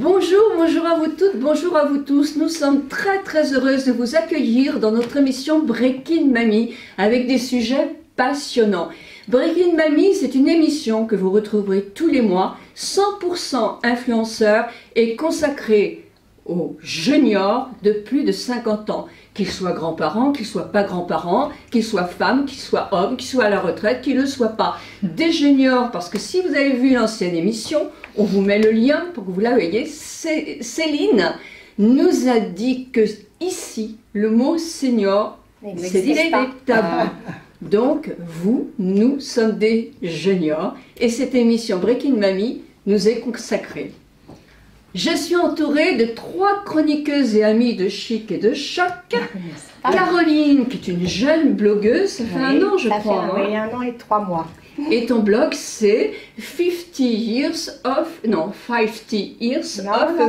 Bonjour, bonjour à vous toutes, bonjour à vous tous. Nous sommes très heureuses de vous accueillir dans notre émission Breaking Mamie avec des sujets passionnants. Breaking Mamie, c'est une émission que vous retrouverez tous les mois, 100% influenceurs et consacrée aux juniors de plus de 50 ans. Qu'ils soient grands-parents, qu'ils soient pas grands-parents, qu'ils soient femmes, qu'ils soient hommes, qu'ils soient à la retraite, qu'ils ne le soient pas. Des juniors, parce que si vous avez vu l'ancienne émission, on vous met le lien pour que vous la voyez. Céline nous a dit que ici, le mot senior, c'était tabou. Donc, nous sommes des juniors et cette émission Breaking Mamie nous est consacrée. Je suis entourée de 3 chroniqueuses et amies de chic et de choc. Caroline, qui est une jeune blogueuse, ça fait un an je crois. Oui, 1 an et 3 mois. Et ton blog c'est 50 years of a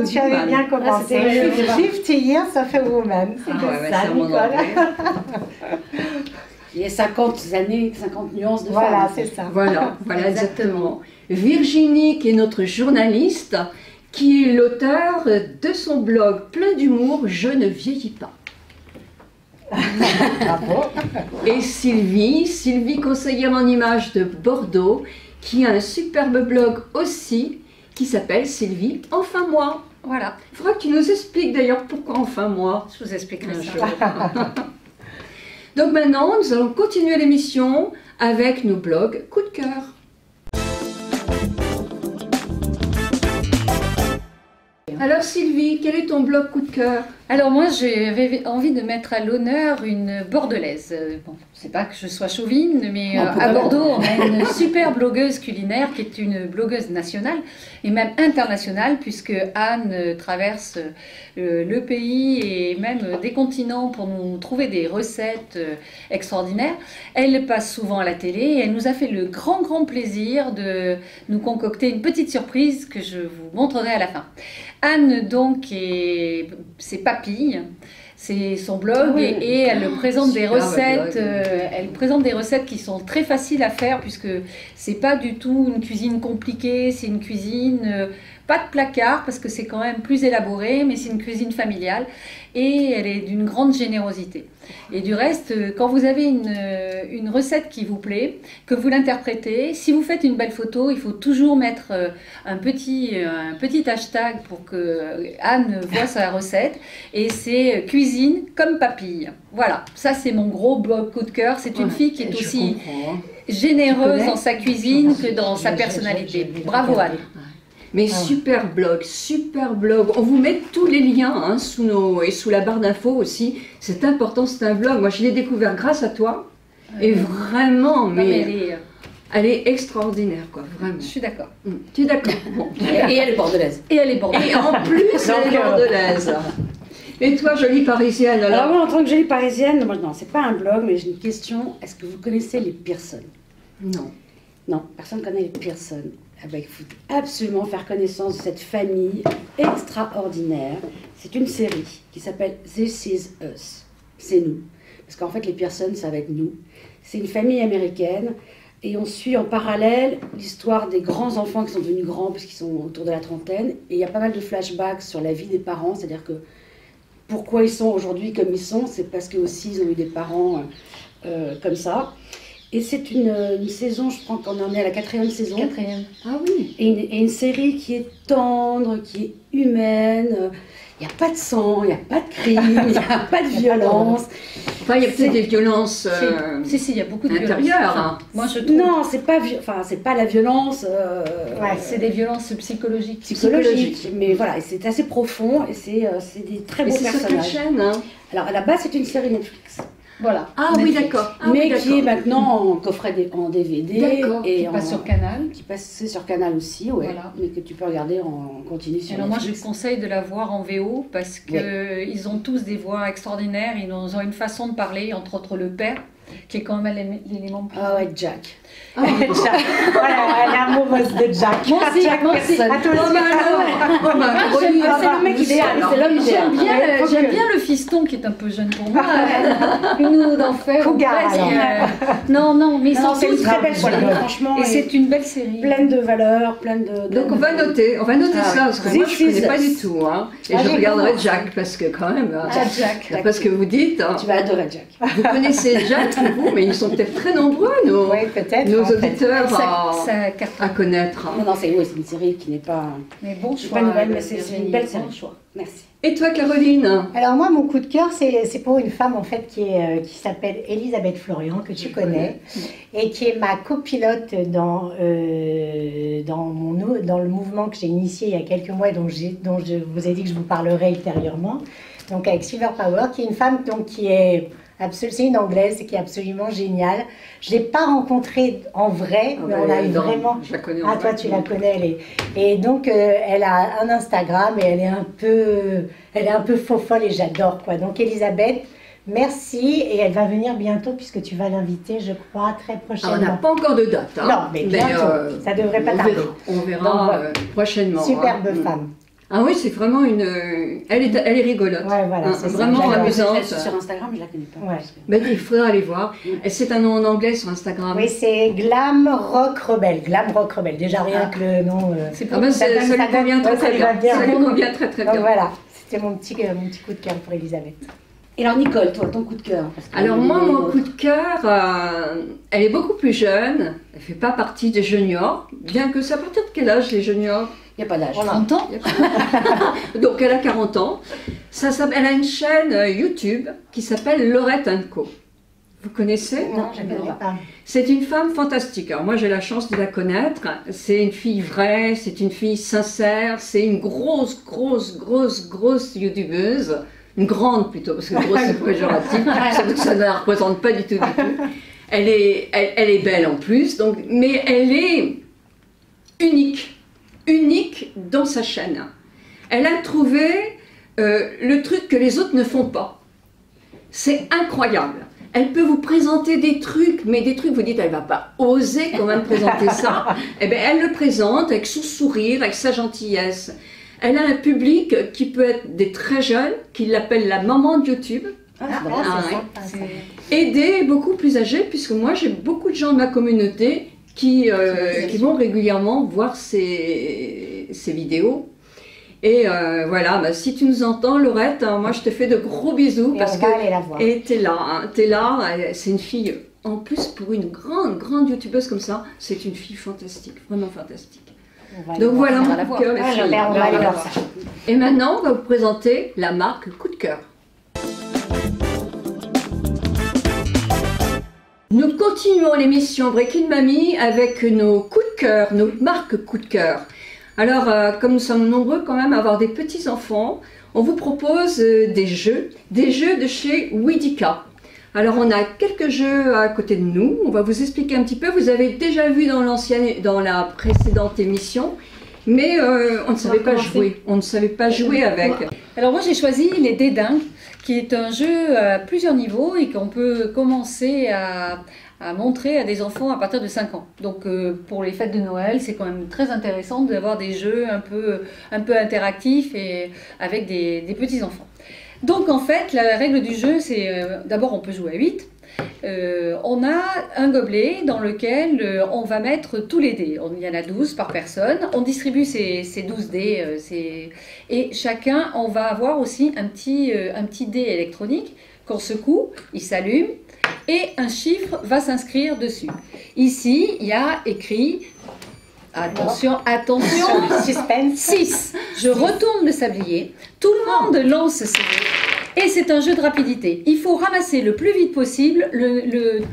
tu avais bien commencé. 50 years of a woman. C'est ça, Nicole. Il y a 50 années, 50 nuances de femmes. Voilà, c'est ça. Voilà, exactement. Virginie, qui est notre journaliste, qui est l'auteur de son blog plein d'humour, Je ne vieillis pas. Bravo. Et Sylvie, conseillère en images de Bordeaux, qui a un superbe blog aussi, qui s'appelle Sylvie, enfin moi. Voilà. Il faudra que tu nous expliques d'ailleurs pourquoi enfin moi. Je vous expliquerai ça. Donc maintenant, nous allons continuer l'émission avec nos blogs coup de cœur. Alors Sylvie, quel est ton blog coup de cœur? Alors moi, j'avais envie de mettre à l'honneur une Bordelaise. Bon, c'est pas que je sois chauvine, mais à Bordeaux, on a une super blogueuse culinaire qui est une blogueuse nationale et même internationale, puisque Anne traverse le pays et même des continents pour nous trouver des recettes extraordinaires. Elle passe souvent à la télé et elle nous a fait le grand plaisir de nous concocter une petite surprise que je vous montrerai à la fin. Anne, donc, c'est Papille, c'est son blog et elle présente des recettes. Elle présente des recettes qui sont très faciles à faire puisque c'est pas du tout une cuisine compliquée, c'est une cuisine pas de placard parce que c'est quand même plus élaboré, mais c'est une cuisine familiale et elle est d'une grande générosité. Et du reste, quand vous avez une recette qui vous plaît, que vous l'interprétez, si vous faites une belle photo, il faut toujours mettre un petit hashtag pour que Anne voit sa recette. Et c'est cuisine comme Papille. Voilà, ça c'est mon gros blog coup de cœur. C'est une fille qui est aussi généreuse dans sa cuisine que dans sa personnalité. Bravo Anne. Mais super blog. On vous met tous les liens sous la barre d'infos aussi. C'est important, c'est un blog. Moi, je l'ai découvert grâce à toi. Et vraiment, elle est extraordinaire, quoi. Vraiment. Je suis d'accord. Tu es d'accord? Bon. Et elle est bordelaise. Et en plus, elle est bordelaise. Et toi, jolie parisienne, alors moi, en tant que jolie parisienne, non, c'est pas un blog, mais j'ai une question. Est-ce que vous connaissez les Pearson? Non. Non, personne ne connaît les Pearson. Ah ben, il faut absolument faire connaissance de cette famille extraordinaire. C'est une série qui s'appelle This Is Us. C'est nous. Parce qu'en fait, les Pearson, ça va être nous. C'est une famille américaine et on suit en parallèle l'histoire des grands enfants qui sont devenus grands puisqu'ils sont autour de la trentaine. Et il y a pas mal de flashbacks sur la vie des parents, c'est-à-dire que pourquoi ils sont aujourd'hui comme ils sont, c'est parce qu'eux aussi ils ont eu des parents comme ça. Et c'est une saison, je crois qu'on en est à la 4e saison. 4e. Ah oui. Et une série qui est tendre, qui est humaine. Il n'y a pas de sang, il n'y a pas de crime, il n'y a pas de violence. Enfin, il y a peut-être des violences Si, il y a beaucoup de intérieures. Hein. Moi, je trouve... Non, c'est pas la violence. C'est des violences psychologiques. Psychologiques. Mais voilà, c'est assez profond et c'est des très beaux personnages. C'est sur quelle chaîne Alors, à la base, c'est une série Netflix. Voilà. Ah oui, d'accord. Qui est maintenant en coffret en DVD. Et qui passe sur Canal. Qui passe sur Canal aussi, ouais. Voilà. Mais que tu peux regarder en continu sur Alors Netflix. moi, je conseille de la voir en VO parce qu'ils ont tous des voix extraordinaires. Ils ont une façon de parler, entre autres le père, qui est quand même l'élément... Ah ouais, Jack. Voilà, l'amour amoureuse de Jack. Moi aussi, Jack moi aussi. Pearson. Oh, bah alors, C'est le mec idéal, c'est l'homme idéal. J'aime bien le fiston qui est un peu jeune pour moi. Une d'enfer. Cougar, Non, mais ils sont C'est une tous très belle Voilà. série, franchement. et c'est une belle série. pleine de valeurs, pleine de... Donc on va noter ça, parce que moi je ne connais pas du tout. Hein. Et je j'ai regarderai commencé. Jack, parce que quand même, Jack. d'après ce que vous dites, hein, Tu vas adorer Jack. vous connaissez Jack, vous, mais ils sont peut-être très nombreux, nos peut-être. en fait. auditeurs, Ça à cartonne. connaître. Non, non, c'est une série qui n'est pas... Mais bon, C'est pas nouvelle, mais c'est une belle série. choix. Merci. Et toi, Caroline? Alors moi, mon coup de cœur, c'est pour une femme en fait qui s'appelle Elisabeth Florian, que tu connais, et qui est ma copilote dans le mouvement que j'ai initié il y a quelques mois et dont je vous ai dit que je vous parlerai ultérieurement. Donc avec Silver Power, qui est une femme donc c'est une anglaise qui est absolument géniale. Je l'ai pas rencontrée en vrai, mais on a eu vraiment. Je la connais. Ah, toi, tu la connais. Et donc, elle a un Instagram et elle est un peu faux folle et j'adore, quoi. Donc, Elisabeth, merci. Et elle va venir bientôt puisque tu vas l'inviter, je crois, très prochainement. On n'a pas encore de date. Hein. Non, mais bientôt. Ça devrait pas tarder. On verra Donc, voilà. prochainement. Superbe hein. femme. Ah oui, c'est vraiment une... Elle est rigolote. Ouais, voilà, Hein, c'est ça, vraiment j'adore. amusante. Sur Instagram, je la connais pas. Ouais. Mais il faudra aller voir. Et c'est un nom en anglais sur Instagram. Oui, c'est Glam Rock Rebelle. Glam Rock Rebelle. Déjà, rien que le nom. C'est Ah ben, ça lui convient très très bien. Ça lui convient très très Donc bien. voilà, c'était mon petit coup de cœur pour Elisabeth. Et alors, Nicole, toi, ton coup de cœur parce que- Alors moi, mon coup de cœur, elle est beaucoup plus jeune. Elle fait pas partie des juniors. Bien que ça, à partir de quel âge les juniors? Il n'y a pas d'âge. 30 ans. Donc elle a 40 ans. Elle a une chaîne YouTube qui s'appelle Laurette & Co. Vous connaissez? Non, je ne connais pas. C'est une femme fantastique. Alors moi j'ai la chance de la connaître. C'est une fille vraie, c'est une fille sincère, c'est une grosse youtubeuse. Une grande plutôt, parce que grosse c'est péjoratif. Ça ne la représente pas du tout. Elle est belle en plus, donc, mais elle est unique dans sa chaîne. Elle a trouvé le truc que les autres ne font pas. C'est incroyable. Elle peut vous présenter des trucs, mais des trucs, vous dites, elle va pas oser quand même présenter ça. Eh bien, elle le présente avec son sourire, avec sa gentillesse. Elle a un public qui peut être des très jeunes, qui l'appellent la maman de YouTube, Ah, ouais. c'est ça. et des beaucoup plus âgés, puisque moi j'ai beaucoup de gens de ma communauté qui vont régulièrement voir ces vidéos. Et voilà, bah, si tu nous entends, Laurette, hein, moi je te fais de gros bisous Et parce on que va aller la voir. et t'es là, c'est une fille. En plus, pour une grande youtubeuse comme ça, c'est une fille fantastique, vraiment fantastique. On va aller Donc voir. voilà on va mon la coup voir. de cœur, les Ah, filles. on va aller voir ça. Et maintenant, on va vous présenter la marque Coup de cœur. Nous continuons l'émission Breaking Mamie avec nos coups de cœur, nos marques coup de cœur. Alors, comme nous sommes nombreux quand même à avoir des petits-enfants, on vous propose des jeux de chez Widika. Alors, on a quelques jeux à côté de nous, on va vous expliquer un petit peu. Vous avez déjà vu dans la précédente émission, mais on ne savait pas jouer. On ne savait pas jouer avec. Alors moi j'ai choisi les Dédingues, qui est un jeu à plusieurs niveaux et qu'on peut commencer à montrer à des enfants à partir de 5 ans. Donc pour les fêtes de Noël, c'est quand même très intéressant d'avoir des jeux un peu interactifs et avec des petits enfants. Donc en fait, la règle du jeu, c'est d'abord on peut jouer à 8. On a un gobelet dans lequel on va mettre tous les dés. Il y en a 12 par personne. On distribue ces 12 dés et chacun, on va avoir aussi un petit dé électronique qu'on secoue, il s'allume et un chiffre va s'inscrire dessus. Ici, il y a écrit, attention, Suspense. 6. Je retourne le sablier, tout le monde lance ses dés et c'est un jeu de rapidité. Il faut ramasser le plus vite possible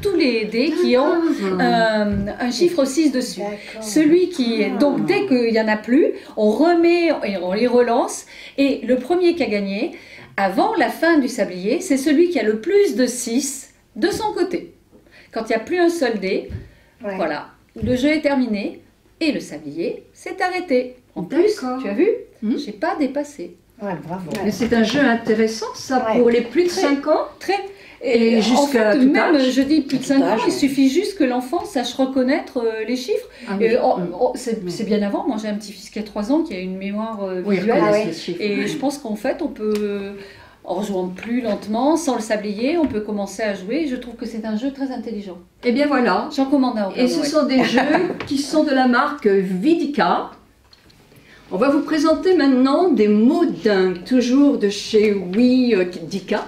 tous les dés qui ont un chiffre 6 dessus. D'accord. Celui qui donc dès qu'il n'y en a plus, on remet et on les relance et le premier qui a gagné avant la fin du sablier, c'est celui qui a le plus de 6 de son côté. Quand il n'y a plus un seul dé, Ouais. voilà, le jeu est terminé et le sablier s'est arrêté. En plus, D'accord. tu as vu, Hmm. j'ai pas dépassé. Ouais, bravo. Mais c'est un jeu intéressant, ça, Ouais. pour les plus de 5 ans. Très. Et jusqu'à tout même, âge. je dis plus de 5 ans, âge, il suffit juste que l'enfant sache reconnaître les chiffres. Ah oui. C'est bien avant. Moi, j'ai un petit-fils qui a 3 ans qui a une mémoire Oui, visuelle. reconnaissent les chiffres. Et je pense qu'en fait, on peut, en jouant plus lentement, sans le sablier, on peut commencer à jouer. Je trouve que c'est un jeu très intelligent. Eh bien voilà. J'en commande un au Père Et ce Noël. sont des jeux qui sont de la marque Vidica. On va vous présenter maintenant des mots dingues, toujours de chez Vidica.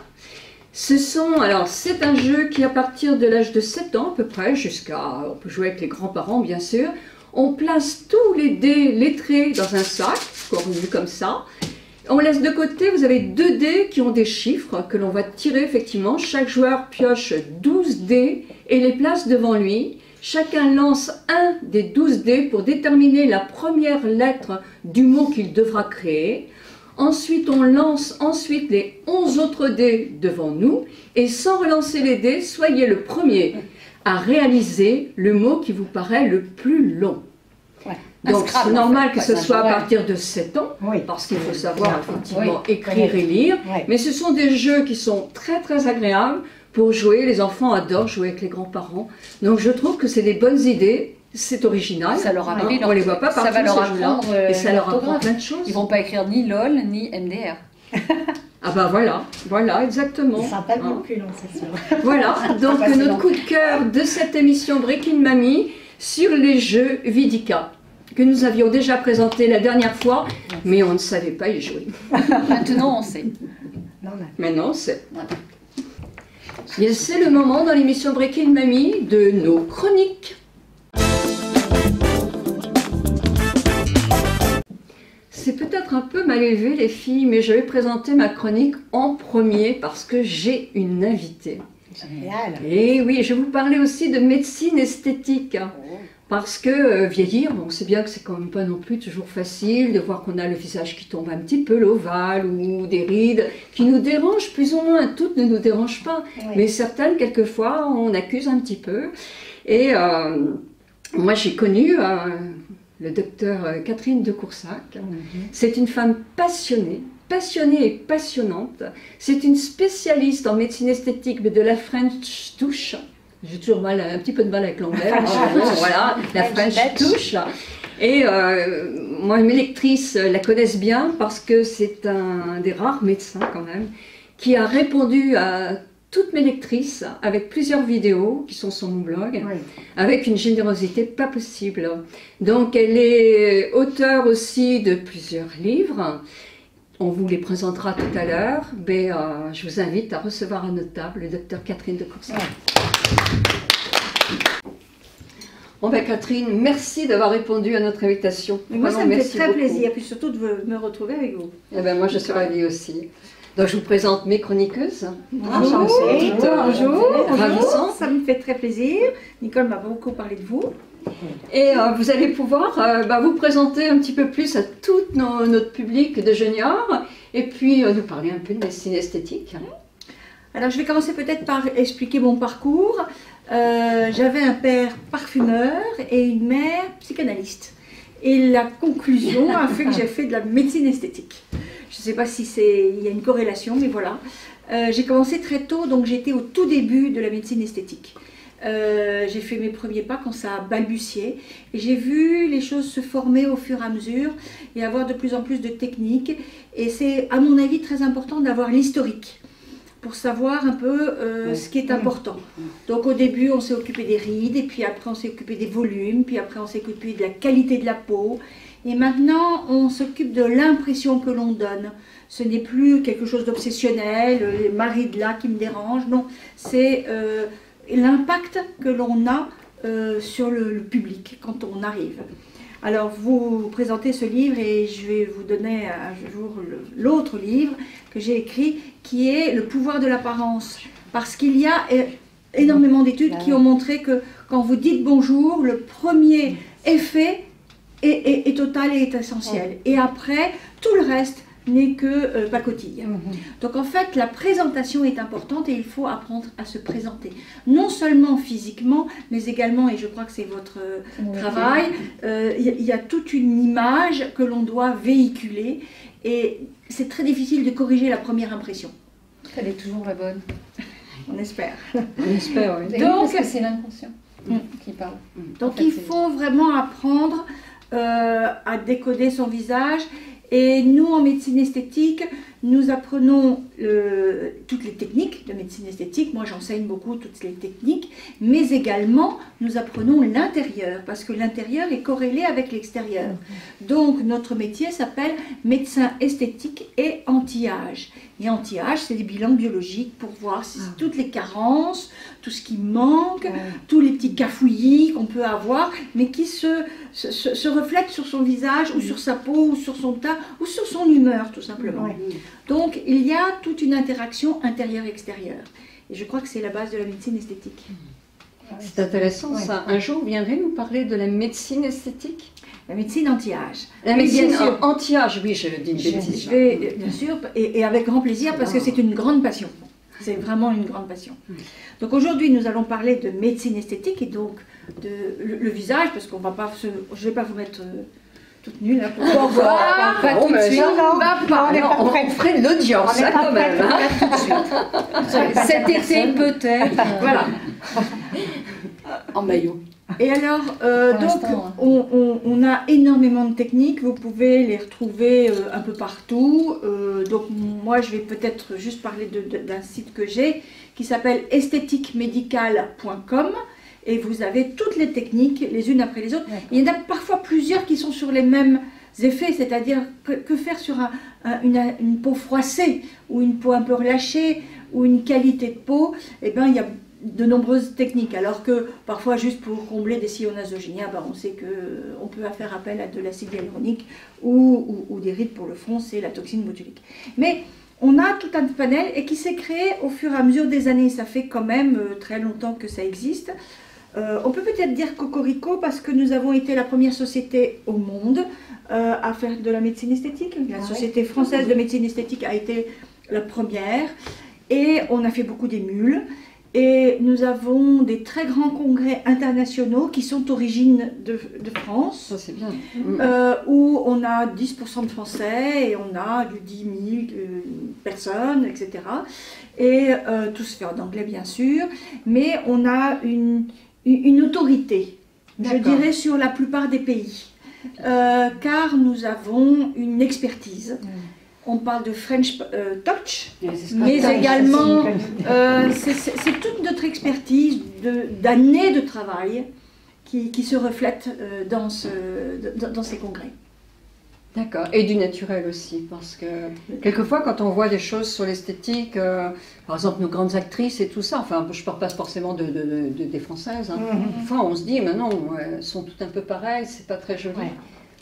C'est un jeu qui, à partir de l'âge de 7 ans à peu près, on peut jouer avec les grands-parents bien sûr, on place tous les dés lettrés dans un sac, cornu comme ça. On laisse de côté, vous avez 2 dés qui ont des chiffres que l'on va tirer effectivement. Chaque joueur pioche 12 dés et les place devant lui. Chacun lance un des 12 dés pour déterminer la première lettre du mot qu'il devra créer. Ensuite, on lance les 11 autres dés devant nous et sans relancer les dés, soyez le premier à réaliser le mot qui vous paraît le plus long. Ouais. Donc Scrabble, c'est normal que Ouais, ce soit à ouais. partir de 7 ans, Oui. parce qu'il faut savoir effectivement Oui. écrire et lire. Ouais. Mais ce sont des jeux qui sont très très agréables pour jouer. Les enfants adorent jouer avec les grands-parents. Donc je trouve que c'est des bonnes idées. C'est original. Ça leur Hein, apprend, on les voit pas ça partout, va leur ces jeux-là. apprendre Et ça leur apprend l'orthographe. plein de choses. Ils vont pas écrire ni LOL ni MDR. Ah ben voilà, exactement. Il sera pas Hein. beaucoup plus long, c'est sûr. Voilà, donc Pas si notre long. coup de cœur de cette émission Breaking Mamie sur les jeux Vidica, que nous avions déjà présenté la dernière fois, mais on ne savait pas y jouer. Maintenant, on sait. Normal. Maintenant, c'est... Voilà. Bien, c'est le moment dans l'émission Breaking Mamie de nos chroniques. C'est peut-être un peu mal élevé les filles, mais je vais présenter ma chronique en premier parce que j'ai une invitée. Génial. Et oui, je vais vous parler aussi de médecine esthétique. Parce que vieillir, on sait bien que c'est quand même pas non plus toujours facile de voir qu'on a le visage qui tombe un petit peu, l'ovale ou des rides qui nous dérangent plus ou moins. Toutes ne nous dérangent pas, Oui. mais certaines, quelquefois, on accuse un petit peu. Et moi, j'ai connu le docteur Catherine de Coursac. C'est une femme passionnée et passionnante. C'est une spécialiste en médecine esthétique, mais de la French touch. J'ai toujours un petit peu de mal avec l'anglais. Voilà, la French touch. Et moi, mes lectrices la connaissent bien parce que c'est un des rares médecins quand même qui a répondu à toutes mes lectrices avec plusieurs vidéos qui sont sur mon blog, Oui. avec une générosité pas possible. Donc elle est auteure aussi de plusieurs livres. On vous les présentera tout à l'heure, mais je vous invite à recevoir à notre table le docteur Catherine de Coursac. Bon ben Catherine, merci d'avoir répondu à notre invitation. Mais moi, Vraiment, ça me fait merci très beaucoup. plaisir, puis surtout de me retrouver avec vous. Eh ben, moi je suis ravie aussi. Donc je vous présente mes chroniqueuses. Enchantée. Bonjour, Ravissant. ça me fait très plaisir. Nicole m'a beaucoup parlé de vous. Et vous allez pouvoir vous présenter un petit peu plus à tout notre public de juniors et puis nous parler un peu de médecine esthétique. Alors, je vais commencer peut-être par expliquer mon parcours. J'avais un père parfumeur et une mère psychanalyste. Et la conclusion a fait que j'ai fait de la médecine esthétique. Je ne sais pas si il y a une corrélation, mais voilà. J'ai commencé très tôt, donc j'étais au tout début de la médecine esthétique. J'ai fait mes premiers pas quand ça a balbutié et j'ai vu les choses se former au fur et à mesure et avoir de plus en plus de techniques. Et c'est à mon avis très important d'avoir l'historique pour savoir un peu ce qui est important. Donc au début on s'est occupé des rides et puis après on s'est occupé des volumes, puis après on s'est occupé de la qualité de la peau et maintenant on s'occupe de l'impression que l'on donne. Ce n'est plus quelque chose d'obsessionnel, ma ride là qui me dérange, non, c'est l'impact que l'on a sur le public quand on arrive. Alors vous présentez ce livre et je vais vous donner un jour l'autre livre que j'ai écrit qui est Le pouvoir de l'apparence. Parce qu'il y a énormément d'études qui ont montré que quand vous dites bonjour, le premier effet est total et est essentiel. Et après, tout le reste n'est que pacotille. Donc en fait, la présentation est importante et il faut apprendre à se présenter. Non seulement physiquement, mais également, et je crois que c'est votre travail, il y a toute une image que l'on doit véhiculer et c'est très difficile de corriger la première impression. Elle est toujours la bonne. on espère. On espère, oui. Donc, parce que c'est l'inconscient qui parle. Donc il faut vraiment apprendre à décoder son visage. Et nous, en médecine esthétique, nous apprenons toutes les techniques de médecine esthétique. Moi, j'enseigne beaucoup toutes les techniques, mais également, nous apprenons l'intérieur, parce que l'intérieur est corrélé avec l'extérieur. Donc, notre métier s'appelle médecin esthétique et anti-âge. Et anti-âge, c'est des bilans biologiques pour voir si toutes les carences, tout ce qui manque, tous les petits cafouillis qu'on peut avoir, mais qui se reflètent sur son visage, ou sur sa peau, ou sur son teint, ou sur son humeur, tout simplement. Donc, il y a toute une interaction intérieure-extérieure. Et je crois que c'est la base de la médecine esthétique. C'est intéressant ça. Un jour, vous viendrez nous parler de la médecine esthétique? La médecine anti-âge. La médecine anti-âge, oui, je dis une bêtise. Je vais, bien sûr, et avec grand plaisir, parce que c'est une grande passion. C'est vraiment une grande passion. Donc aujourd'hui, nous allons parler de médecine esthétique et donc de le visage, parce qu'on va pas je ne vais pas vous mettre toute nue là pour voir. Pas tout de suite. On ferait de l'audience, ça quand même. Cet été peut-être. Voilà. En maillot. Et alors, donc, l'instant, on a énormément de techniques, vous pouvez les retrouver un peu partout. Donc, moi, je vais peut-être juste parler d'un site que j'ai qui s'appelle esthétiquemedicale.com et vous avez toutes les techniques les unes après les autres. Il y en a parfois plusieurs qui sont sur les mêmes effets, c'est-à-dire que faire sur une peau froissée ou une peau un peu relâchée ou une qualité de peau, eh bien, il y a de nombreuses techniques, alors que parfois juste pour combler des sillons nasogéniens, ben on sait qu'on peut faire appel à de l'acide hyaluronique ou des rides pour le front, c'est la toxine botulique. Mais on a tout un panel et qui s'est créé au fur et à mesure des années, ça fait quand même très longtemps que ça existe. On peut peut-être dire cocorico parce que nous avons été la première société au monde à faire de la médecine esthétique. La Société française de médecine esthétique a été la première et on a fait beaucoup d'émules. Et nous avons des très grands congrès internationaux qui sont d'origine de France. Ça, c'est bien. Où on a 10% de Français et on a 10 000 personnes, etc. Et tout se fait en anglais, bien sûr. Mais on a une autorité, je dirais, sur la plupart des pays. Car nous avons une expertise. On parle de French Touch, mais également, c'est toute notre expertise d'années de travail qui se reflète dans ces congrès. D'accord, et du naturel aussi, parce que quelquefois quand on voit des choses sur l'esthétique, par exemple nos grandes actrices et tout ça, enfin je ne parle pas forcément des Françaises, hein. Enfin on se dit, mais non, elles sont toutes un peu pareilles, c'est pas très joli.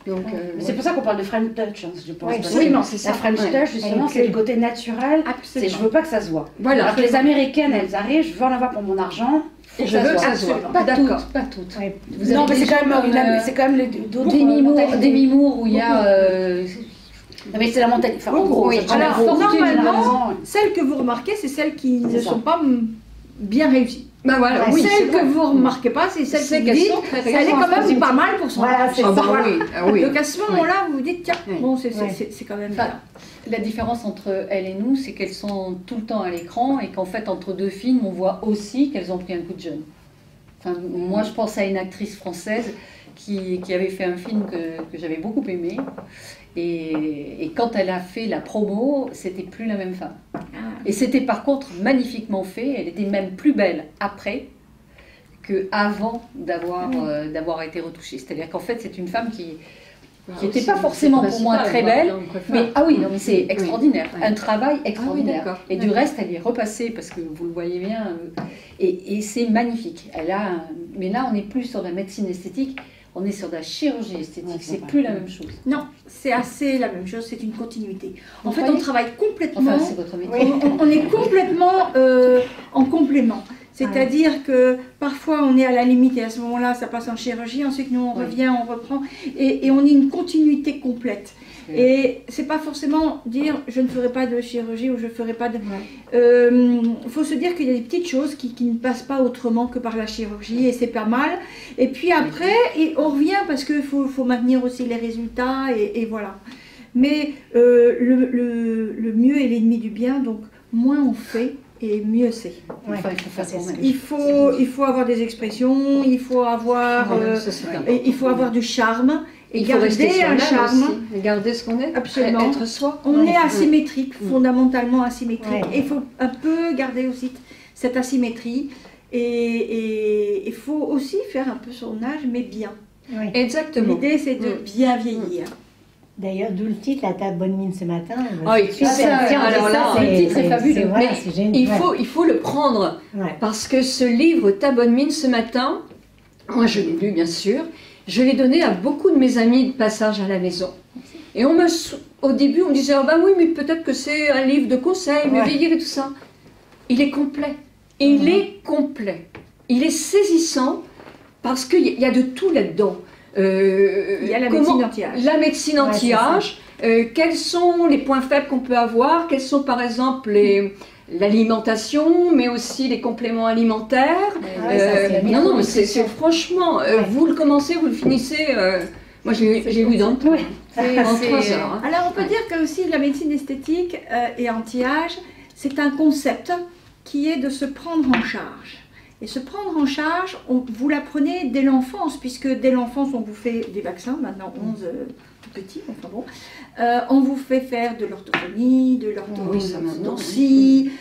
Donc, c'est pour ça qu'on parle de French Touch, hein, je pense. Absolument, c'est ça. La French Touch, justement, c'est le côté naturel. Absolument. Je veux pas que ça se voit. Voilà. Alors que les Américaines, elles arrivent, je veux en avoir pour mon argent. Et je veux que ça se voit. Pas D'accord. toutes, pas toutes. Non, mais c'est quand même d'autres des mimours où il y a... Non, mais c'est la mentalité. Enfin, en gros, alors normalement, celles que vous remarquez, c'est celles qui ne sont pas bien réussies. Ben voilà, oui, celles que vous ne remarquez pas, c'est celles qui disent elle est quand même pas mal pour son âge. Oui. Donc à ce moment-là, vous vous dites tiens, bon, c'est quand même bien. La différence entre elles et nous, c'est qu'elles sont tout le temps à l'écran et qu'en fait, entre deux films, on voit aussi qu'elles ont pris un coup de jeune. Enfin, moi, je pense à une actrice française qui avait fait un film que j'avais beaucoup aimé. Et quand elle a fait la promo, c'était plus la même femme. Et c'était par contre magnifiquement fait. Elle était même plus belle après qu'avant d'avoir été retouchée. C'est-à-dire qu'en fait, c'est une femme qui n'était pas forcément pour moi très belle, mais non, mais c'est extraordinaire, un travail extraordinaire. Et du reste, elle est repassée parce que vous le voyez bien, et c'est magnifique. Mais là, on n'est plus sur la médecine esthétique. On est sur de la chirurgie esthétique, c'est plus la même chose. Non, c'est assez la même chose, c'est une continuité. En fait, on travaille complètement. Enfin, c'est votre métier. On est complètement en complément. C'est-à-dire que parfois on est à la limite et à ce moment-là ça passe en chirurgie, ensuite nous on revient, on reprend et on est une continuité complète. Et c'est pas forcément dire je ne ferai pas de chirurgie ou je ferai pas de. Faut se dire qu'il y a des petites choses qui ne passent pas autrement que par la chirurgie et c'est pas mal. Et puis après on revient parce qu'il faut maintenir aussi les résultats et voilà. Mais le mieux est l'ennemi du bien, donc moins on fait et mieux c'est. Ouais, Enfin, il faut faire c'est quand ce même. que Il faut avoir des expressions, il faut avoir, il faut avoir du charme et Il faut rester garder un soi-même charme. aussi, et garder ce qu'on est, Absolument. être soi. On Ouais. est asymétrique, fondamentalement asymétrique. Ouais. Et il faut un peu garder aussi cette asymétrie. Et il faut aussi faire un peu son âge, mais bien. Oui. Exactement. L'idée, c'est de bien vieillir. D'ailleurs, d'où le titre, La table bonne mine ce matin. Ah oui, C'est ça, super. Tiens, alors ça, là, le titre est fabuleux. Voilà, Mais c'est génial. Il faut le prendre. Ouais. Parce que ce livre, Ta bonne mine ce matin, moi je l'ai lu bien sûr, je l'ai donné à beaucoup de mes amis de passage à la maison. Et au début on me disait, ah bah oui mais peut-être que c'est un livre de conseils, mais Ouais. vieillir et tout ça. Il est complet. Il est complet. Il est saisissant parce qu'il y a de tout là-dedans. Il y a la médecine anti-âge. La médecine Ouais, anti-âge. Quels sont les points faibles qu'on peut avoir? Quels sont par exemple l'alimentation, mais aussi les compléments alimentaires. Ouais, ça, c'est bien. Non, mais c'est franchement, vous le commencez, vous le finissez. Moi, j'ai lu dans le temps. En 3 heures. Hein. Alors, on peut dire que aussi la médecine esthétique et anti-âge, c'est un concept qui est de se prendre en charge. Et se prendre en charge, vous l'apprenez dès l'enfance, puisque dès l'enfance, on vous fait des vaccins, maintenant 11 tout petits, enfin bon. On vous fait faire de l'orthophonie, de l'orthodontie,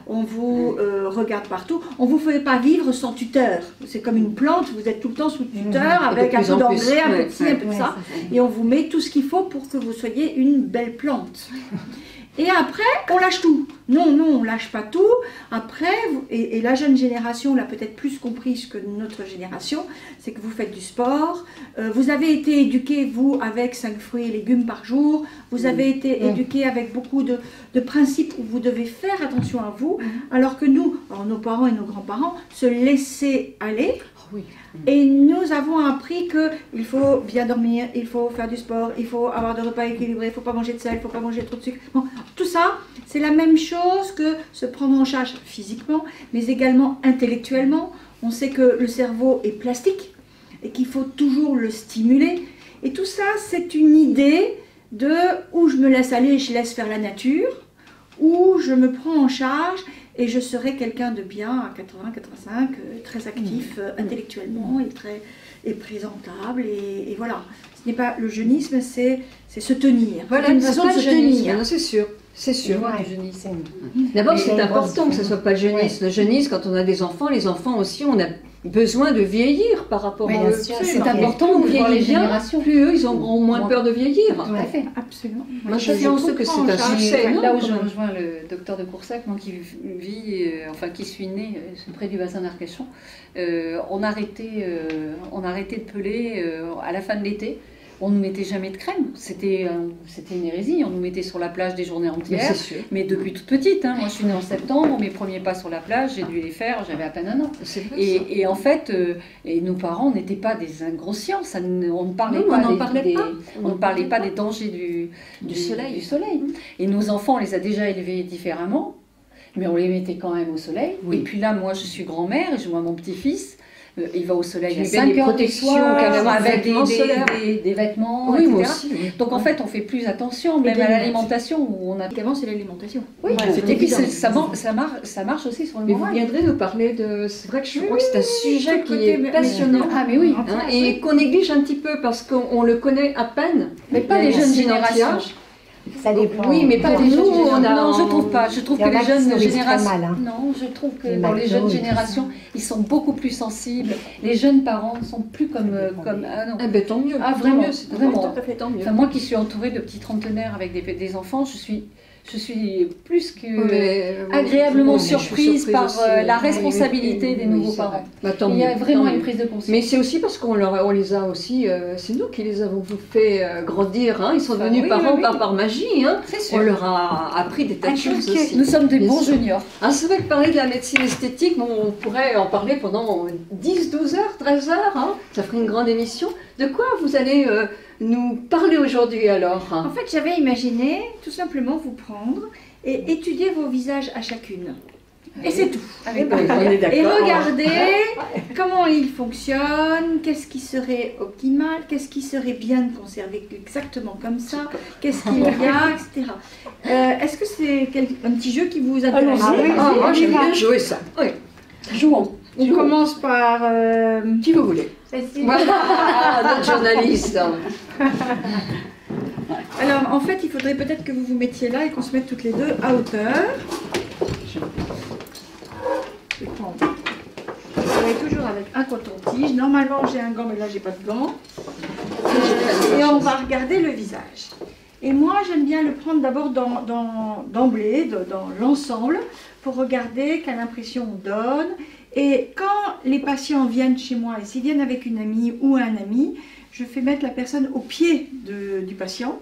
on vous regarde partout. On ne vous fait pas vivre sans tuteur. C'est comme une plante, vous êtes tout le temps sous tuteur, avec un peu d'engrais, un peu de ci, un peu de ça. Et on vous met tout ce qu'il faut pour que vous soyez une belle plante. Et après, on lâche tout. Non, on ne lâche pas tout. Après, et la jeune génération l'a peut-être plus compris que notre génération, c'est que vous faites du sport. Vous avez été éduqués, vous, avec 5 fruits et légumes par jour. Vous avez été éduqués avec beaucoup de principes où vous devez faire attention à vous. Alors que nous, alors nos parents et nos grands-parents, se laissaient aller. Oui. Et nous avons appris qu'il faut bien dormir, il faut faire du sport, il faut avoir des repas équilibrés, il ne faut pas manger de sel, il ne faut pas manger trop de sucre. Bon, tout ça, c'est la même chose que se prendre en charge physiquement, mais également intellectuellement. On sait que le cerveau est plastique et qu'il faut toujours le stimuler. Et tout ça, c'est une idée de où je me laisse aller et je laisse faire la nature, où je me prends en charge. Et je serai quelqu'un de bien à 80, 85, très actif intellectuellement et présentable. Et voilà. Ce n'est pas le jeunisme, c'est se tenir. Voilà, une c'est façon pas de le se jeunisme, tenir. non, c'est sûr. C'est sûr. Ouais, Du jeunisme. D'abord, Mais c'est les important que ce ne soit pas le jeunisme. Le jeunisme, quand on a des enfants, les enfants aussi, on a besoin de vieillir par rapport Oui, à bien eux. sûr, C'est c'est important Plus de on voir les vieillit bien, générations. plus eux, ils auront moins peur de vieillir. Tout à fait. Absolument. Moi, je Si on se trouve que prend c'est en un charge, succès. Et énorme, là où quand je même. rejoins le docteur de Coursac, moi qui qui suis née près du bassin d'Arcachon, on arrêtait de peler à la fin de l'été. On ne nous mettait jamais de crème. C'était une hérésie. On nous mettait sur la plage des journées Mais entières. c'est sûr. Mais depuis toute petite. Hein. Moi, je suis née en septembre. Mes premiers pas sur la plage, j'ai dû les faire. J'avais à peine 1 an. C'est vrai, ça. Et en fait, et nos parents n'étaient pas des inconscients. On ne parlait Non, pas, on n'en parlait pas. on ne parlait pas des dangers du soleil. Et nos enfants, on les a déjà élevés différemment. Mais on les mettait quand même au soleil. Oui. Et puis là, moi, je suis grand-mère et je vois mon petit-fils. Il va au soleil à Tu lui 5 mets des heures du protections, soir, carrément, avec vêtements solaires. des vêtements, Oui, etc. moi aussi. Oui. Donc en fait, on fait plus attention, même des à lunettes. l'alimentation où on a. Évidemment, c'est l'alimentation. Oui, Voilà. et puis évident. ça marche aussi sur le Mais vous moral. viendrez nous parler de... C'est vrai que je crois que c'est un sujet tout qui côté, est mais- passionnant. Ah mais oui, Hein, et qu'on néglige un petit peu parce qu'on le connaît à peine. mais pas La les jeunes médecine générations. anti-âge. Ça dépend. Oui, mais Pas pour les nous, jeunes on a... générations. Non, je trouve pas. Je trouve Il y en que a les qui jeunes nourrissent très générations. mal, hein. Non, je trouve que Les dans les McDo jeunes et tout générations, ils sont beaucoup plus sensibles. Les jeunes parents ne sont plus comme ah non. Eh ben, tant mieux. Ah, Tant vraiment, mieux, c'est vraiment. important, tout à fait, tant mieux. Enfin, moi qui suis entourée de petits trentenaires avec des enfants, je suis plus que Mais, agréablement oui, mais je suis surprise par aussi, la oui, responsabilité oui, des oui, nouveaux c'est parents. vrai. Bah, tant Il y a mieux, vraiment tant une mieux. prise de conscience. Mais c'est aussi parce qu'on on les a aussi, c'est nous qui les avons fait grandir. Hein. Ils sont Enfin, devenus oui, parents oui, oui. par magie. Hein. C'est sûr. On leur a appris des tas de choses aussi. Nous sommes des Bien bons sûr. juniors. Ah, c'est vrai que parler de la médecine esthétique, bon, on pourrait en parler pendant 10, 12 heures, 13 heures. Hein. Ça ferait une grande émission. De quoi vous allez nous parler aujourd'hui alors? En fait, j'avais imaginé tout simplement vous prendre et étudier vos visages à chacune. Et c'est tout. Avec On est d'accord. Et regardez comment il fonctionne, qu'est-ce qui serait optimal, qu'est-ce qui serait bien de conserver exactement comme ça, qu'est-ce qu'il y a, etc. Est-ce que c'est un petit jeu qui vous intéresse? Moi j'aime bien jouer ça. Oui. Jouons. On commence par... Qui vous voulez. Voilà, notre journaliste. Alors en fait, il faudrait peut-être que vous vous mettiez là et qu'on se mette toutes les deux à hauteur. Je vais prendre. Je travaille toujours avec un coton-tige. Normalement, j'ai un gant, mais là, j'ai pas de gant. Et on va regarder le visage. Et moi, j'aime bien le prendre d'abord d'emblée, dans l'ensemble, pour regarder quelle impression on donne. Et quand les patients viennent chez moi, et s'ils viennent avec une amie ou un ami, je fais mettre la personne au pied du patient.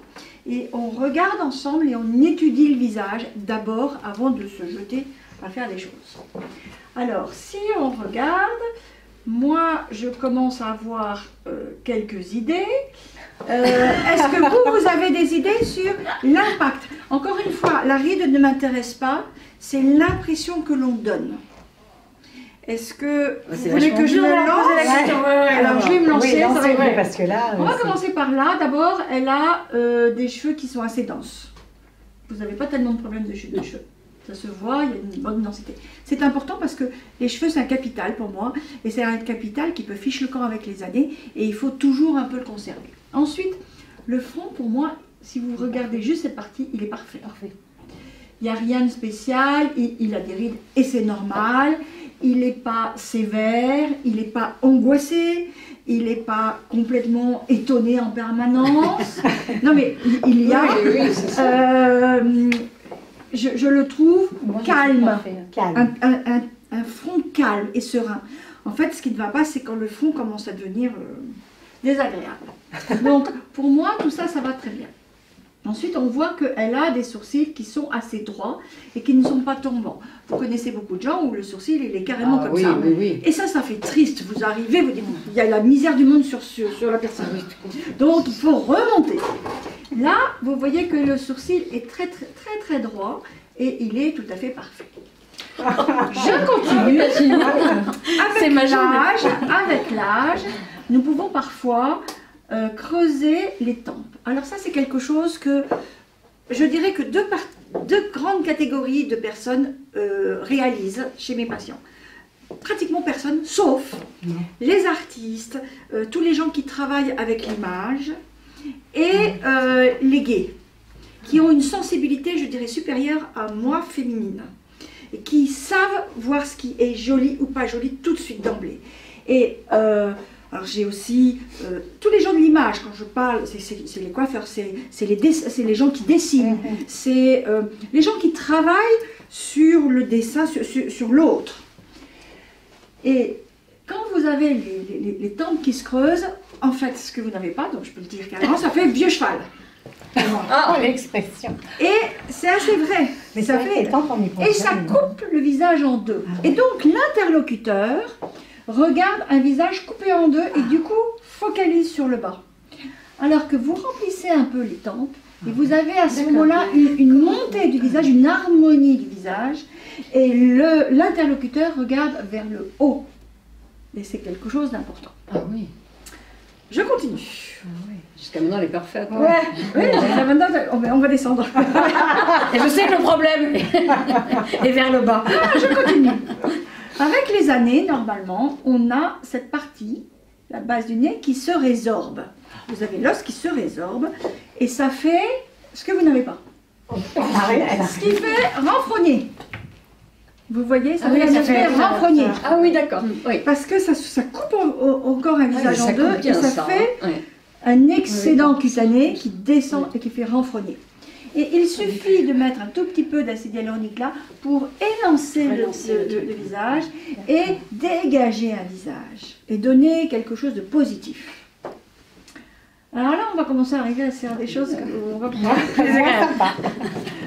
Et on regarde ensemble et on étudie le visage d'abord avant de se jeter à faire des choses. Alors, si on regarde, moi, je commence à avoir quelques idées. Est-ce que vous avez des idées sur l'impact? Encore une fois, la ride ne m'intéresse pas, c'est l'impression que l'on donne. Est-ce que vous voulez que je me lance? Alors, je vais me lancer. Ça va être... parce que là, on va commencer par là. D'abord, elle a des cheveux qui sont assez denses. Vous n'avez pas tellement de problèmes de chute de cheveux. Ça se voit, il y a une bonne densité. C'est important parce que les cheveux, c'est un capital pour moi. Et c'est un capital qui peut fiche le camp avec les années. Et il faut toujours un peu le conserver. Ensuite, le front, pour moi, si vous regardez juste cette partie, il est parfait. Il n'y a rien de spécial. Il a des rides et c'est normal. Il n'est pas sévère. Il n'est pas angoissé. Il n'est pas complètement étonné en permanence. Non, mais il y a... Oui, c'est ça. Je le trouve calme, calme. Un front calme et serein. En fait, ce qui ne va pas, c'est quand le front commence à devenir désagréable. Donc, pour moi, tout ça, ça va très bien. Ensuite, on voit qu'elle a des sourcils qui sont assez droits et qui ne sont pas tombants. Vous connaissez beaucoup de gens où le sourcil, il est carrément comme ça. Oui. Et ça fait triste. Vous arrivez, vous dites, il y a la misère du monde sur la personne. Donc, il faut remonter. Là, vous voyez que le sourcil est très droit et il est tout à fait parfait. Je continue. Avec l'âge, nous pouvons parfois creuser les tempes. Alors ça, c'est quelque chose que je dirais que deux grandes catégories de personnes réalisent chez mes patients. Pratiquement personne, sauf les artistes, tous les gens qui travaillent avec l'image et les gays, qui ont une sensibilité, je dirais, supérieure à moi, féminine, et qui savent voir ce qui est joli ou pas joli tout de suite d'emblée. Et alors j'ai aussi tous les gens de l'image, quand je parle, c'est les coiffeurs, c'est les gens qui dessinent, c'est les gens qui travaillent sur le dessin, sur l'autre. Et quand vous avez les tempes qui se creusent, en fait, ce que vous n'avez pas, donc je peux le dire carrément, ça fait vieux cheval. L'expression. Et c'est assez vrai. Mais ça fait les tempes, on y pense. Et ça coupe le visage en deux. Et donc l'interlocuteur regarde un visage coupé en deux et du coup focalise sur le bas. Alors que vous remplissez un peu les tempes et vous avez à ce moment-là une montée du visage, une harmonie du visage et l'interlocuteur regarde vers le haut. Et c'est quelque chose d'important. Ah oui. Je continue. Ah oui. Jusqu'à maintenant, elle est parfaite. Ouais. Oui, maintenant, on va descendre. Et je sais que le problème est vers le bas. Je continue. Avec les années, normalement, on a cette partie, la base du nez, qui se résorbe. Vous avez l'os qui se résorbe et ça fait ce que vous n'avez pas. Ce qui fait renfrogner. Vous voyez, ça fait renfrogner. Ah oui, d'accord. Oui. Parce que ça coupe encore un visage en deux et ça fait ouais. un excédent cutané qui descend et qui fait renfrogner. Et il suffit de mettre un tout petit peu d'acide hyaluronique là pour élancer le visage et dégager un visage et donner quelque chose de positif. Alors là, on va commencer à arriver à faire des choses qu'on va pouvoir.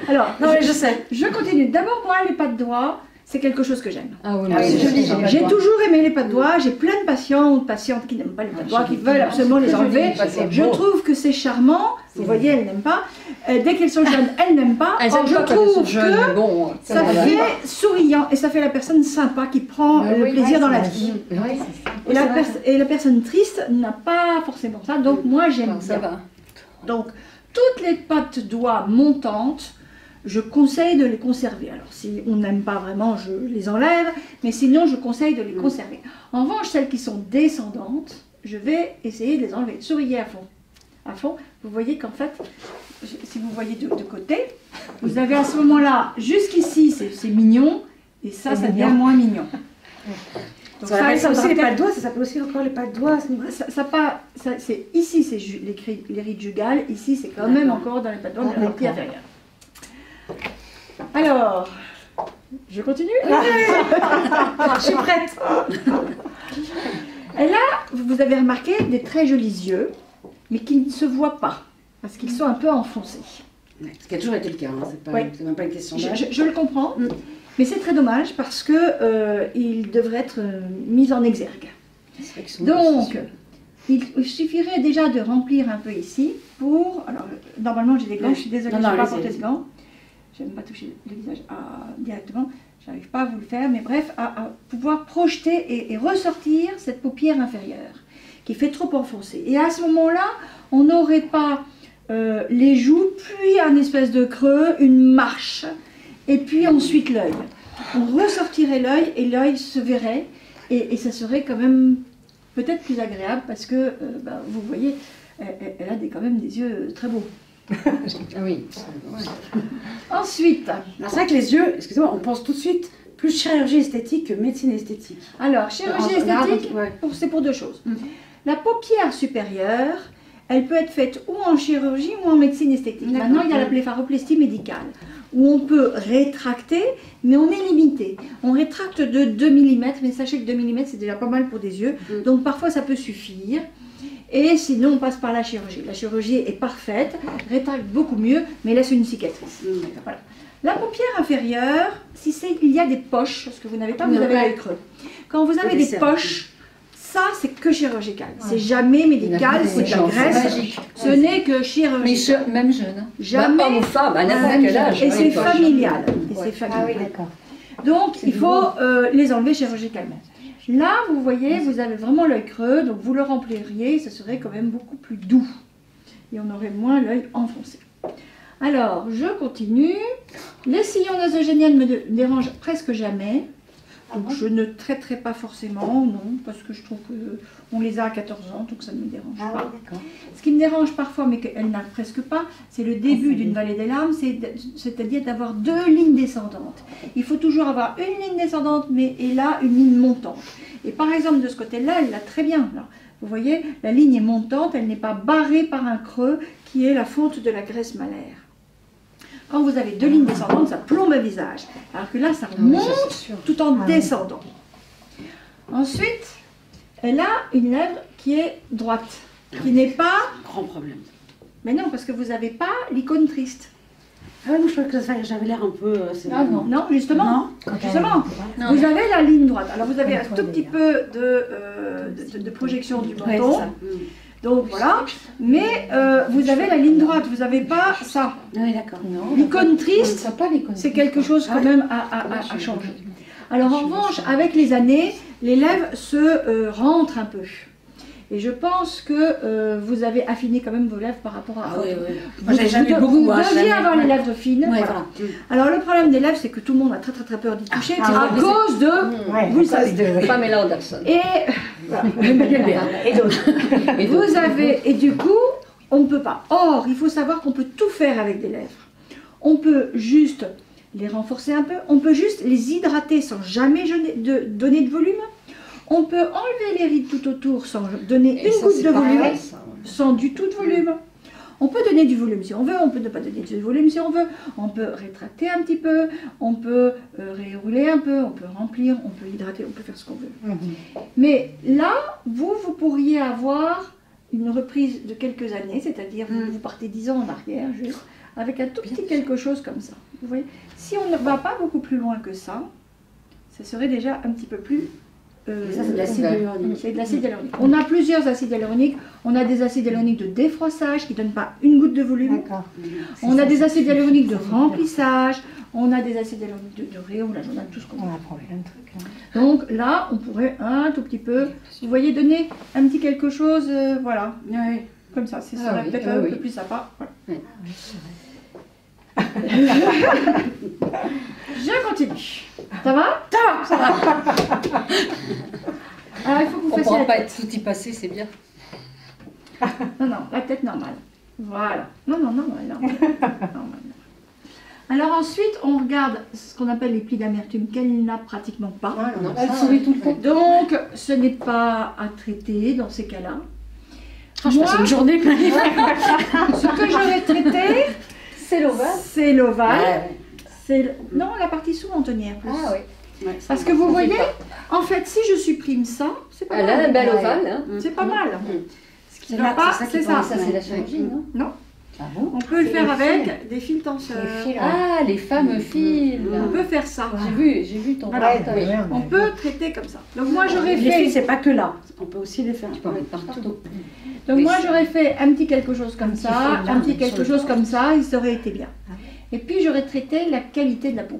Alors, non, mais je sais. Je continue. D'abord, moi, les pas de doigts, c'est quelque chose que j'aime. Ah oui, Ah oui, c'est c'est joli. joli. J'ai toujours aimé les pas de doigts, j'ai plein de patientes qui n'aiment pas les pas de doigts, qui veulent absolument les enlever. Je trouve que c'est charmant, vous voyez, elles n'aiment pas. Dès qu'elles sont jeunes, elles n'aiment pas. Elles Or, aiment je pas quand elles sont trouve jeunes, que mais bon. ça voilà. fait souriant et ça fait la personne sympa qui prend le plaisir dans la vie. Oui, c'est ça. Et la personne triste n'a pas forcément ça, donc moi j'aime Ça bien. va. Donc, toutes les pattes doigts montantes, je conseille de les conserver. Alors, si on n'aime pas vraiment, je les enlève, mais sinon, je conseille de les conserver. En revanche, celles qui sont descendantes, je vais essayer de les enlever. Souriez à fond. À fond. Vous voyez qu'en fait, si vous voyez de côté, vous avez à ce moment-là, jusqu'ici, c'est mignon, et ça devient moins mignon. Donc Ça s'appelle ça aussi les faudra pas de doigts, ça s'appelle aussi encore les pas de doigts. c'est ici c'est les rides jugales, ici c'est quand même encore dans les pas de doigts de la partie inférieure. Alors, je continue. Je suis prête. Et là, vous avez remarqué des très jolis yeux, mais qui ne se voient pas, parce qu'ils sont un peu enfoncés. Ce qui a toujours été le cas, hein. C'est même pas une question Je, d'âge. je le comprends, mais c'est très dommage parce que ils devraient être mis en exergue. C'est vrai qu'ils sont Donc, il suffirait déjà de remplir un peu ici pour... Alors, normalement j'ai des gants, je suis désolée, Non, je n'ai pas allez-y, porté de allez-y. gants. Je n'aime pas toucher le visage directement, j'arrive pas à vous le faire, mais bref, à pouvoir projeter et ressortir cette paupière inférieure qui fait trop enfoncer. Et à ce moment-là, on n'aurait pas les joues, puis un espèce de creux, une marche, et puis ensuite l'œil. On ressortirait l'œil et l'œil se verrait, et ça serait quand même peut-être plus agréable parce que, vous voyez, elle a quand même des yeux très beaux. Ah oui. Ensuite, Alors, c'est vrai que les yeux, excusez-moi, on pense tout de suite plus chirurgie esthétique que médecine esthétique. alors, chirurgie esthétique, Ouais. c'est pour deux choses. La paupière supérieure, elle peut être faite ou en chirurgie ou en médecine esthétique. D'accord. Maintenant, il y a la blépharoplastie médicale, où on peut rétracter, mais on est limité. On rétracte de 2 mm, mais sachez que 2 mm, c'est déjà pas mal pour des yeux. Donc, parfois, ça peut suffire. Et sinon, on passe par la chirurgie. La chirurgie est parfaite, rétracte beaucoup mieux, mais laisse une cicatrice. Voilà. La paupière inférieure, il y a des poches, parce que vous n'avez pas, vous avez l'œil creux. Quand vous avez des poches, ça c'est que chirurgical. C'est jamais médical, c'est de la graisse. magique. Ce n'est que Mais chirurgical. même jeune. Hein. Jamais. Homme ou femme, à n'importe quel âge. Et hein, c'est les poches. familial. Et c'est Ah oui, familial. d'accord. Donc il faut les enlever chirurgicalement. Là, vous voyez, vous avez vraiment l'œil creux, donc vous le rempliriez, ce serait quand même beaucoup plus doux. Et on aurait moins l'œil enfoncé. Alors, je continue. Les sillons nasogéniens ne me dérangent presque jamais. Donc je ne traiterai pas forcément, non, parce que je trouve qu'on les a à 14 ans, donc ça ne me dérange Ah pas. oui, d'accord. Ce qui me dérange parfois, mais qu'elle n'a presque pas, c'est le début d'une vallée des larmes, c'est-à-dire d'avoir 2 lignes descendantes. Il faut toujours avoir une ligne descendante, et là, une ligne montante. Et par exemple, de ce côté-là, elle l'a très bien. Là. Vous voyez, la ligne est montante, elle n'est pas barrée par un creux qui est la fonte de la graisse malaire. Quand vous avez 2 lignes descendantes, ça plombe le visage. Alors que là, ça remonte tout en descendant. Ensuite, elle a une lèvre qui est droite, qui n'est pas... Grand problème. Mais non, parce que vous n'avez pas l'icône triste. Ah ouais, moi je crois que j'avais l'air un peu... Non, justement. Non. Justement. Non, Vous avez la ligne droite. Alors vous avez un tout petit peu de projection du Ouais, menton. c'est ça. Donc voilà. Mais vous avez la ligne droite. Vous n'avez pas ça. Oui, d'accord. L'icône triste, ça pas l'icône. c'est quelque chose quand même à changer. Alors en revanche, avec les années, les lèvres se rentrent un peu. Et je pense que vous avez affiné quand même vos lèvres par rapport à... Ah oui, oui. Vous, Moi, j'ai jamais vous beaucoup. deviez avoir les lèvres fines. Ouais, Voilà. voilà. Alors le problème des lèvres, c'est que tout le monde a très peur d'y toucher à cause de... Ouais, vous le à cause savez. de- Pamela Anderson. Et, voilà, Et d'autres. vous avez... Et du coup, on ne peut pas. Or, il faut savoir qu'on peut tout faire avec des lèvres. On peut juste les renforcer un peu. On peut juste les hydrater sans jamais donner de volume. On peut enlever les rides tout autour sans donner Et une ça, goutte c'est de volume. pareil, ça. Sans du tout de volume. On peut donner du volume si on veut, on peut ne pas donner de volume si on veut, on peut rétracter un petit peu, on peut rérouler un peu, on peut remplir, on peut hydrater, on peut faire ce qu'on veut. Mais là, vous pourriez avoir une reprise de quelques années, c'est-à-dire vous partez 10 ans en arrière, juste, avec un tout petit quelque chose comme ça. Vous voyez, si on ne va pas beaucoup plus loin que ça, ça serait déjà un petit peu plus... Ça, c'est de l'acide hyaluronique. C'est de l'acide hyaluronique. On a plusieurs acides hyaluroniques. On a des acides hyaluroniques de défrossage qui ne donnent pas une goutte de volume. D'accord. On a des acides hyaluroniques de remplissage. On a des acides hyaluroniques de rayons. Là, j'en ai tout ce qu'on On a. apprend plein de trucs. Hein. Donc là, on pourrait un tout petit peu, vous voyez, donner un petit quelque chose, voilà, Oui. comme ça. C'est Ah oui, peut-être ah un oui. peu plus sympa. Voilà. Ah oui, c'est vrai. Je continue. Ça va? Ça va. Alors, il faut que vous On ne fassiez pourra la pas tête. tout y passer, c'est bien. Non, non, la tête normale. Voilà. Non, normale. Normale. Alors ensuite, on regarde ce qu'on appelle les plis d'amertume qu'elle n'a pratiquement pas. Ah, non, Elle ça, sourit tout le temps. Donc, ce n'est pas à traiter dans ces cas-là. Je passe une journée pleine. Ce que j'aurais traité, C'est l'ovale. c'est l'ovale. Ouais. Non, la partie sous-mentonnière. plus. Ah oui. Ouais, ça, Parce que vous on voyez, fait pas. en fait, si je supprime ça, c'est pas Elle a un mal. bel ovale. Hein. C'est pas mal. Ce qui C'est va là, pas, c'est ça qui c'est ça. pense, Ça, c'est la chirurgie, non? Non, Ah bon? on peut le C'est faire les avec des fils tenseurs. Les fils, Ah, les fameux fils. On peut faire ça. J'ai vu ton Voilà. reportage. ouais, On peut traiter comme ça. Donc moi j'aurais Les fils, fait, c'est pas que là. On peut aussi les faire. Tu peux en mettre partout. donc moi j'aurais fait un petit quelque chose comme ça, fil là, un petit sur quelque le chose corps. comme ça, et ça aurait été bien. Et puis j'aurais traité la qualité de la peau.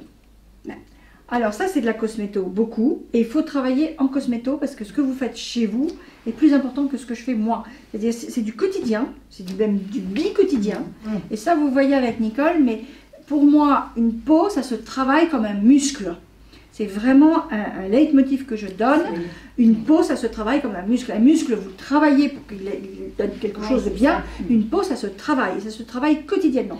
Alors ça c'est de la cosméto, beaucoup, et il faut travailler en cosméto parce que ce que vous faites chez vous est plus important que ce que je fais moi. C'est-à-dire c'est du quotidien, c'est même du bi-quotidien, et ça vous voyez avec Nicole, mais pour moi une peau ça se travaille comme un muscle. C'est vraiment un leitmotiv que je donne. Une peau ça se travaille comme un muscle. Un muscle vous le travaillez pour qu'il donne quelque chose de bien. Une peau ça se travaille, et ça se travaille quotidiennement.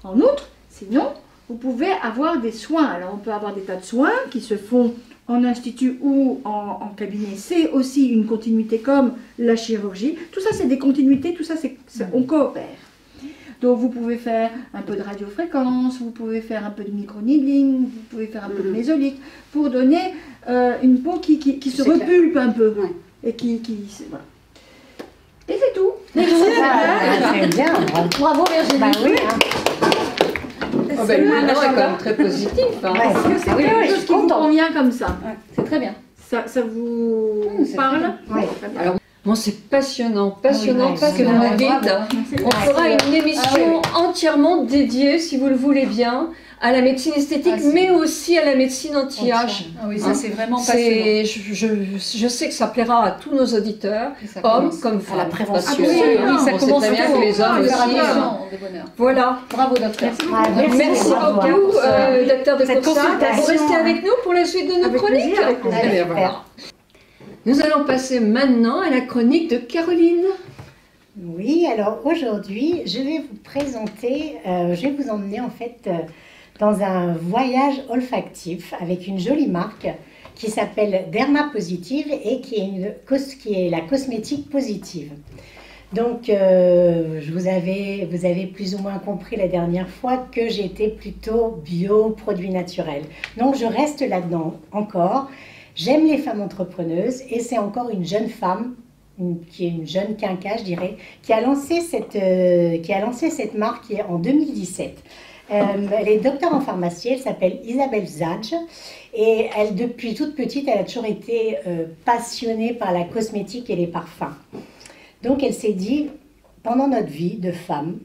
En outre, sinon, vous pouvez avoir des soins. Alors, on peut avoir des tas de soins qui se font en institut ou en cabinet. C'est aussi une continuité comme la chirurgie. Tout ça, c'est des continuités. Tout ça, on coopère. Donc, vous pouvez faire un peu de radiofréquence, vous pouvez faire un peu de micro-needling, vous pouvez faire un peu de mésolique pour donner une peau qui se C'est repulpe un peu. Ouais. Et voilà. Et c'est tout. Ah, c'est bien. Bravo. Bravo Virginie. Bah oui. Hein. Oh, ben, le bilan est quand même très positif. Hein. Ouais. Est-ce que c'est oui, quelque oui, je chose suis qui vous contente. convient comme ça? C'est très bien. Ça vous c'est parle? Ouais. Très bien. Alors, bon, c'est passionnant parce que vous passionnant. nous dites. C'est On vrai. fera une émission entièrement dédiée, si vous le voulez bien, à la médecine esthétique, Ah, c'est- mais aussi à la médecine anti-âge. Ah oui, ça Hein. c'est vraiment passionnant. Je sais que ça plaira à tous nos auditeurs, Et ça hommes commence. comme femmes. la prévention. Parce que, Ah oui, on ça sait commence très bien tôt. que les hommes Faut faire aussi. attention, des bonheurs. Voilà. Bravo docteur. Ah, Merci bravo. beaucoup, docteur de Cette Coursac. Vous consultation. restez avec nous pour la suite de nos Avec chroniques. plaisir, avec plaisir. Eh bien, voilà. Nous allons passer maintenant à la chronique de Caroline. Oui, alors aujourd'hui, je vais vous présenter, je vais vous emmener en fait dans un voyage olfactif avec une jolie marque qui s'appelle Derma Positive et qui est la cosmétique positive. Donc, vous avez plus ou moins compris la dernière fois que j'étais plutôt bio, produits naturels. Donc, je reste là-dedans encore. J'aime les femmes entrepreneuses et c'est encore une jeune femme qui est une jeune quinca, je dirais, qui a lancé cette marque en 2017. Elle est docteur en pharmacie, elle s'appelle Isabelle Zadj et elle, depuis toute petite, elle a toujours été passionnée par la cosmétique et les parfums. Donc elle s'est dit, pendant notre vie de femme,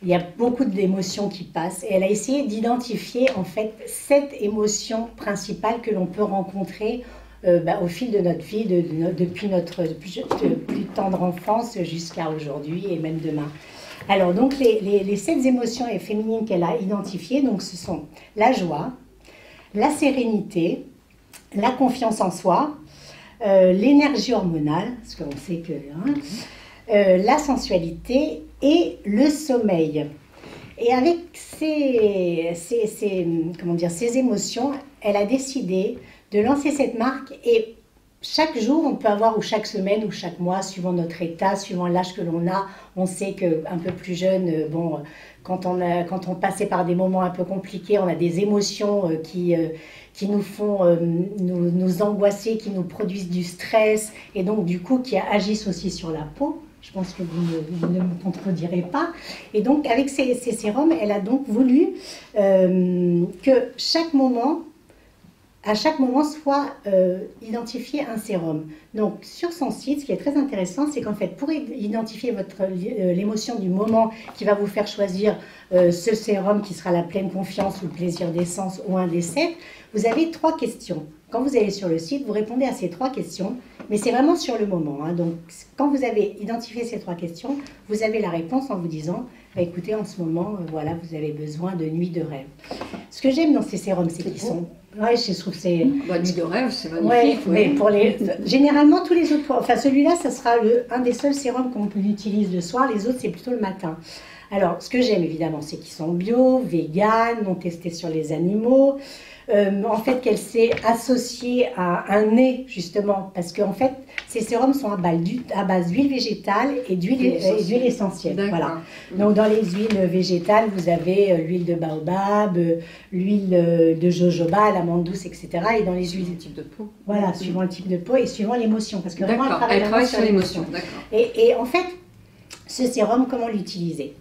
il y a beaucoup d'émotions qui passent et elle a essayé d'identifier en fait 7 émotions principales que l'on peut rencontrer au fil de notre vie, depuis notre plus tendre enfance jusqu'à aujourd'hui et même demain. Alors, donc, les 7 émotions féminines qu'elle a identifiées, donc, ce sont la joie, la sérénité, la confiance en soi, l'énergie hormonale, parce qu'on sait que... la sensualité et le sommeil. Et avec ces émotions, elle a décidé de lancer cette marque et chaque jour, on peut avoir, ou chaque semaine, ou chaque mois, suivant notre état, suivant l'âge que l'on a, on sait qu'un peu plus jeune, quand on passait par des moments un peu compliqués, on a des émotions qui nous font nous angoisser, qui nous produisent du stress, et donc du coup qui agissent aussi sur la peau. Je pense que vous ne me contredirez pas. Et donc avec ces sérums, elle a donc voulu que chaque moment à chaque moment soit identifier un sérum. Donc sur son site, ce qui est très intéressant, c'est qu'en fait pour identifier l'émotion du moment qui va vous faire choisir ce sérum qui sera la pleine confiance ou le plaisir des sens ou un des 7, vous avez 3 questions. Quand vous allez sur le site, vous répondez à ces 3 questions, mais c'est vraiment sur le moment. Hein. Donc quand vous avez identifié ces 3 questions, vous avez la réponse en vous disant bah, écoutez, en ce moment, voilà, vous avez besoin de nuit de rêve. Ce que j'aime dans ces sérums, c'est qu'ils sont... Ouais, je trouve que c'est... Bah, nuit de rêve, c'est magnifique. Ouais, mais pour les... Généralement, tous les autres... Enfin, celui-là, ça sera un des seuls sérums qu'on utilise le soir. Les autres, c'est plutôt le matin. Alors, ce que j'aime, évidemment, c'est qu'ils sont bio, vegan, non testés sur les animaux. En fait, qu'elle s'est associée à un nez, justement, parce qu'en fait, ces sérums sont à base d'huile végétale et d'huile essentielle. Voilà. Donc, dans les huiles végétales, vous avez l'huile de baobab, l'huile de jojoba, l'amande douce, etc. Et dans les huiles... Suivant le type de peau. Voilà, suivant le type de peau et suivant l'émotion. Parce que vraiment, elle travaille sur l'émotion. Et en fait, ce sérum, comment l'utiliser?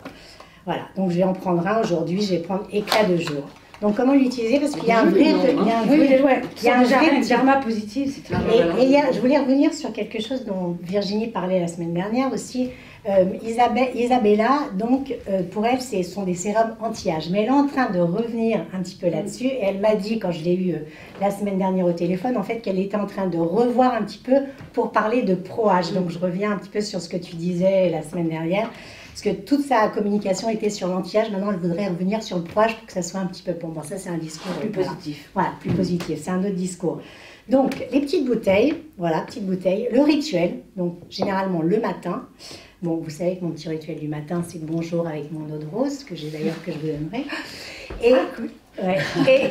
Voilà, donc je vais en prendre un aujourd'hui, je vais prendre éclat de jour. Donc comment l'utiliser? Parce qu'il y a un vrai... Il y a un vrai karma positif, c'est très et je voulais revenir sur quelque chose dont Virginie parlait la semaine dernière aussi. Isabella, donc pour elle, ce sont des sérums anti-âge. Mais elle est en train de revenir un petit peu là-dessus. Et elle m'a dit, quand je l'ai eu la semaine dernière au téléphone, en fait, qu'elle était en train de revoir un petit peu pour parler de pro-âge. Donc je reviens un petit peu sur ce que tu disais la semaine dernière. Parce que toute sa communication était sur l'anti-âge. Maintenant, elle voudrait revenir sur le pro-âge pour que ça soit un petit peu pour moi. Ça, c'est un discours plus positif. Voilà, plus positif. C'est un autre discours. Donc, les petites bouteilles, voilà, petites bouteilles. Le rituel, donc généralement le matin. Bon, vous savez que mon petit rituel du matin, c'est le bonjour avec mon eau de rose, que j'ai d'ailleurs, que je vous donnerai.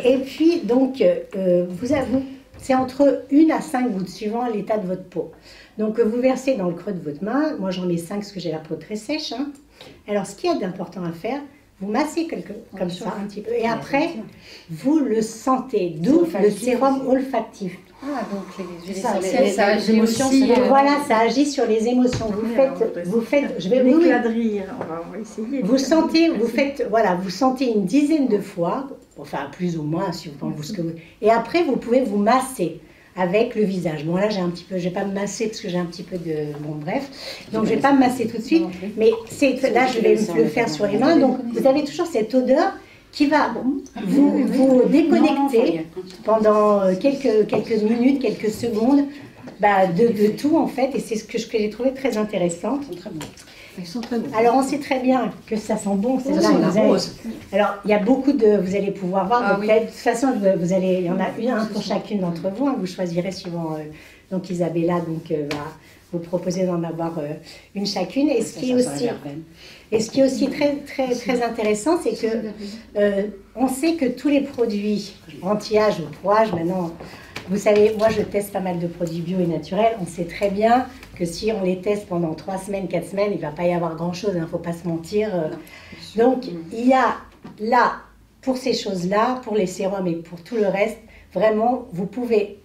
Et puis, donc, vous avouez, c'est entre 1 à 5 gouttes, suivant l'état de votre peau. Donc, vous versez dans le creux de votre main. Moi, j'en mets 5 parce que j'ai la peau très sèche. Hein. Alors, ce qu'il y a d'important à faire, vous massez comme ça un petit peu. Et après, vous le sentez. D'où le sérum olfactif. Ah, donc ça agit émotions, voilà, ça agit sur les émotions. Vous faites, je vais l'éclat de rire, on va essayer. Vous sentez, vous sentez une dizaine de fois, enfin plus ou moins, suivant ce que vous. Et après, vous pouvez vous masser avec le visage. Bon là, je vais pas me masser parce que j'ai un petit peu de, bon bref, donc je vais pas me masser tout de suite. Mais là, je vais le faire sur les mains. Donc vous avez toujours cette odeur qui va vous déconnecter pendant quelques minutes, quelques secondes de tout en fait, et c'est ce que j'ai trouvé très intéressant. Ils sont très bons. Alors on sait très bien que ça sent bon, c'est vrai. Alors il y a beaucoup de, vous allez pouvoir voir, de toute façon il y en a un pour chacune d'entre vous, hein, vous choisirez suivant, donc Isabella va vous proposer d'en avoir une chacune. Et ce qui est aussi très intéressant, c'est que on sait que tous les produits anti-âge ou pro-âge, maintenant, vous savez, moi je teste pas mal de produits bio et naturels, on sait très bien que si on les teste pendant 3 semaines, 4 semaines, il ne va pas y avoir grand-chose, il ne faut pas se mentir. Donc il y a là, pour ces choses-là, pour les sérums et pour tout le reste, vraiment, vous pouvez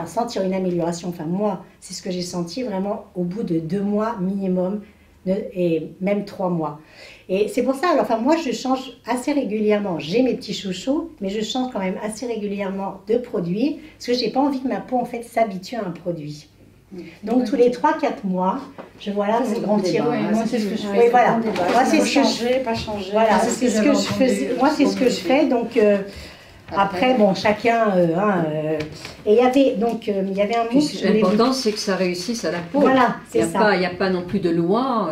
sentir une amélioration. Enfin, moi, c'est ce que j'ai senti vraiment au bout de 2 mois minimum, et même 3 mois. Et c'est pour ça, moi, je change assez régulièrement. J'ai mes petits chouchous, mais je change quand même assez régulièrement de produits, parce que je n'ai pas envie que ma peau, en fait, s'habitue à un produit. Donc, tous les 3-4 mois, je vois là mon grand tir. Moi, c'est ce que je fais. Oui, voilà. Moi, c'est ce que changer, pas changer. Voilà, c'est ce que je fais. Moi, c'est ce que je fais. Donc, après, bon, chacun... et il y avait un mot... L'important, c'est que ça réussisse à la peau. Voilà, c'est ça. Il n'y a pas non plus de loi.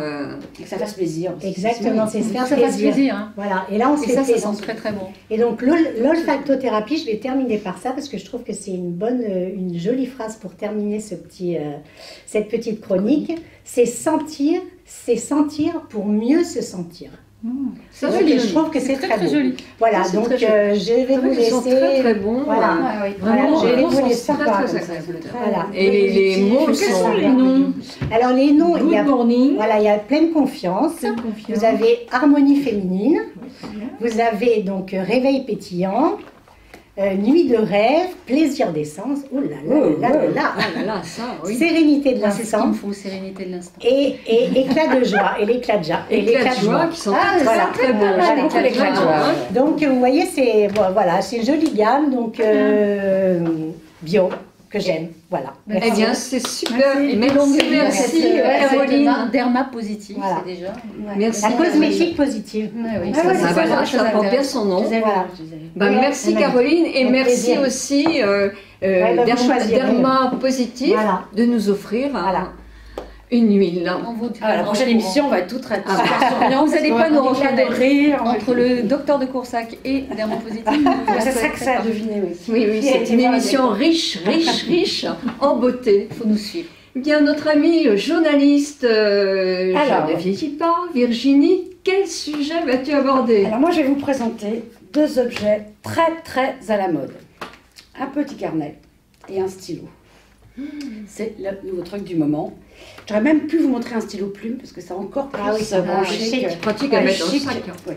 Et que ça fasse plaisir. Exactement, c'est ça fasse plaisir. Hein. Voilà, et là, on ça sent très très bon. Et donc, l'olfactothérapie, je vais terminer par ça, parce que je trouve que c'est une jolie phrase pour terminer cette petite chronique. C'est sentir pour mieux se sentir. C'est joli. Je trouve que c'est très joli. Voilà, donc je vais vous laisser. Ils sont très très bons. Voilà, je vais vous laisser. Voilà. Et les mots quels sont les noms? Alors les noms, il y a pleine confiance. Vous avez harmonie féminine. Vous avez donc réveil pétillant. nuit de rêve, plaisir d'essence, oh là là là là Ah là là, ça, oui. sérénité de Moi, c'est ce qu'il me l'instant faut, sérénité de l'instant. et éclat de joie, et l'éclat de joie. Et Éclats de joie qui sont voilà. très beaux. Voilà, J'aime beaucoup l'éclat de joie. hein. Donc vous voyez, c'est voilà, c'est une jolie gamme, donc bio, que j'aime. Voilà. Eh bien, c'est super. Merci. Merci, Ouais, Caroline. Derma positive, Voilà. c'est déjà. Merci. La cosmétique positive. Ouais, oui, Ah ouais, Ah, c'est voilà, très ça prend bien intéressant. son nom. Voilà. Bah, Ouais, merci ouais, Caroline et avec merci plaisir. aussi bah, vous choisirez. Derma Positif Voilà. de nous offrir Voilà. une huile. On vous Ah, la tiendra prochaine au émission, on va être tout très Non, vous n'allez pas nous reconnaître. rire. Entre le docteur de Coursac et Derma Positive. Ça serait que ça à deviner, oui. Oui, oui, Qui a c'est été une voir la émission riche, riche, riche en beauté. Il faut nous suivre. Eh bien, notre amie journaliste, je Alors. ne vieillis pas, Virginie, quel sujet vas-tu aborder? Alors moi, je vais vous présenter deux objets très très à la mode. Un petit carnet et un stylo. C'est le nouveau truc du moment. J'aurais même pu vous montrer un stylo plume parce que c'est encore plus branché chic. que- Pratique à Ouais, mettre dans le chic, sac. ouais.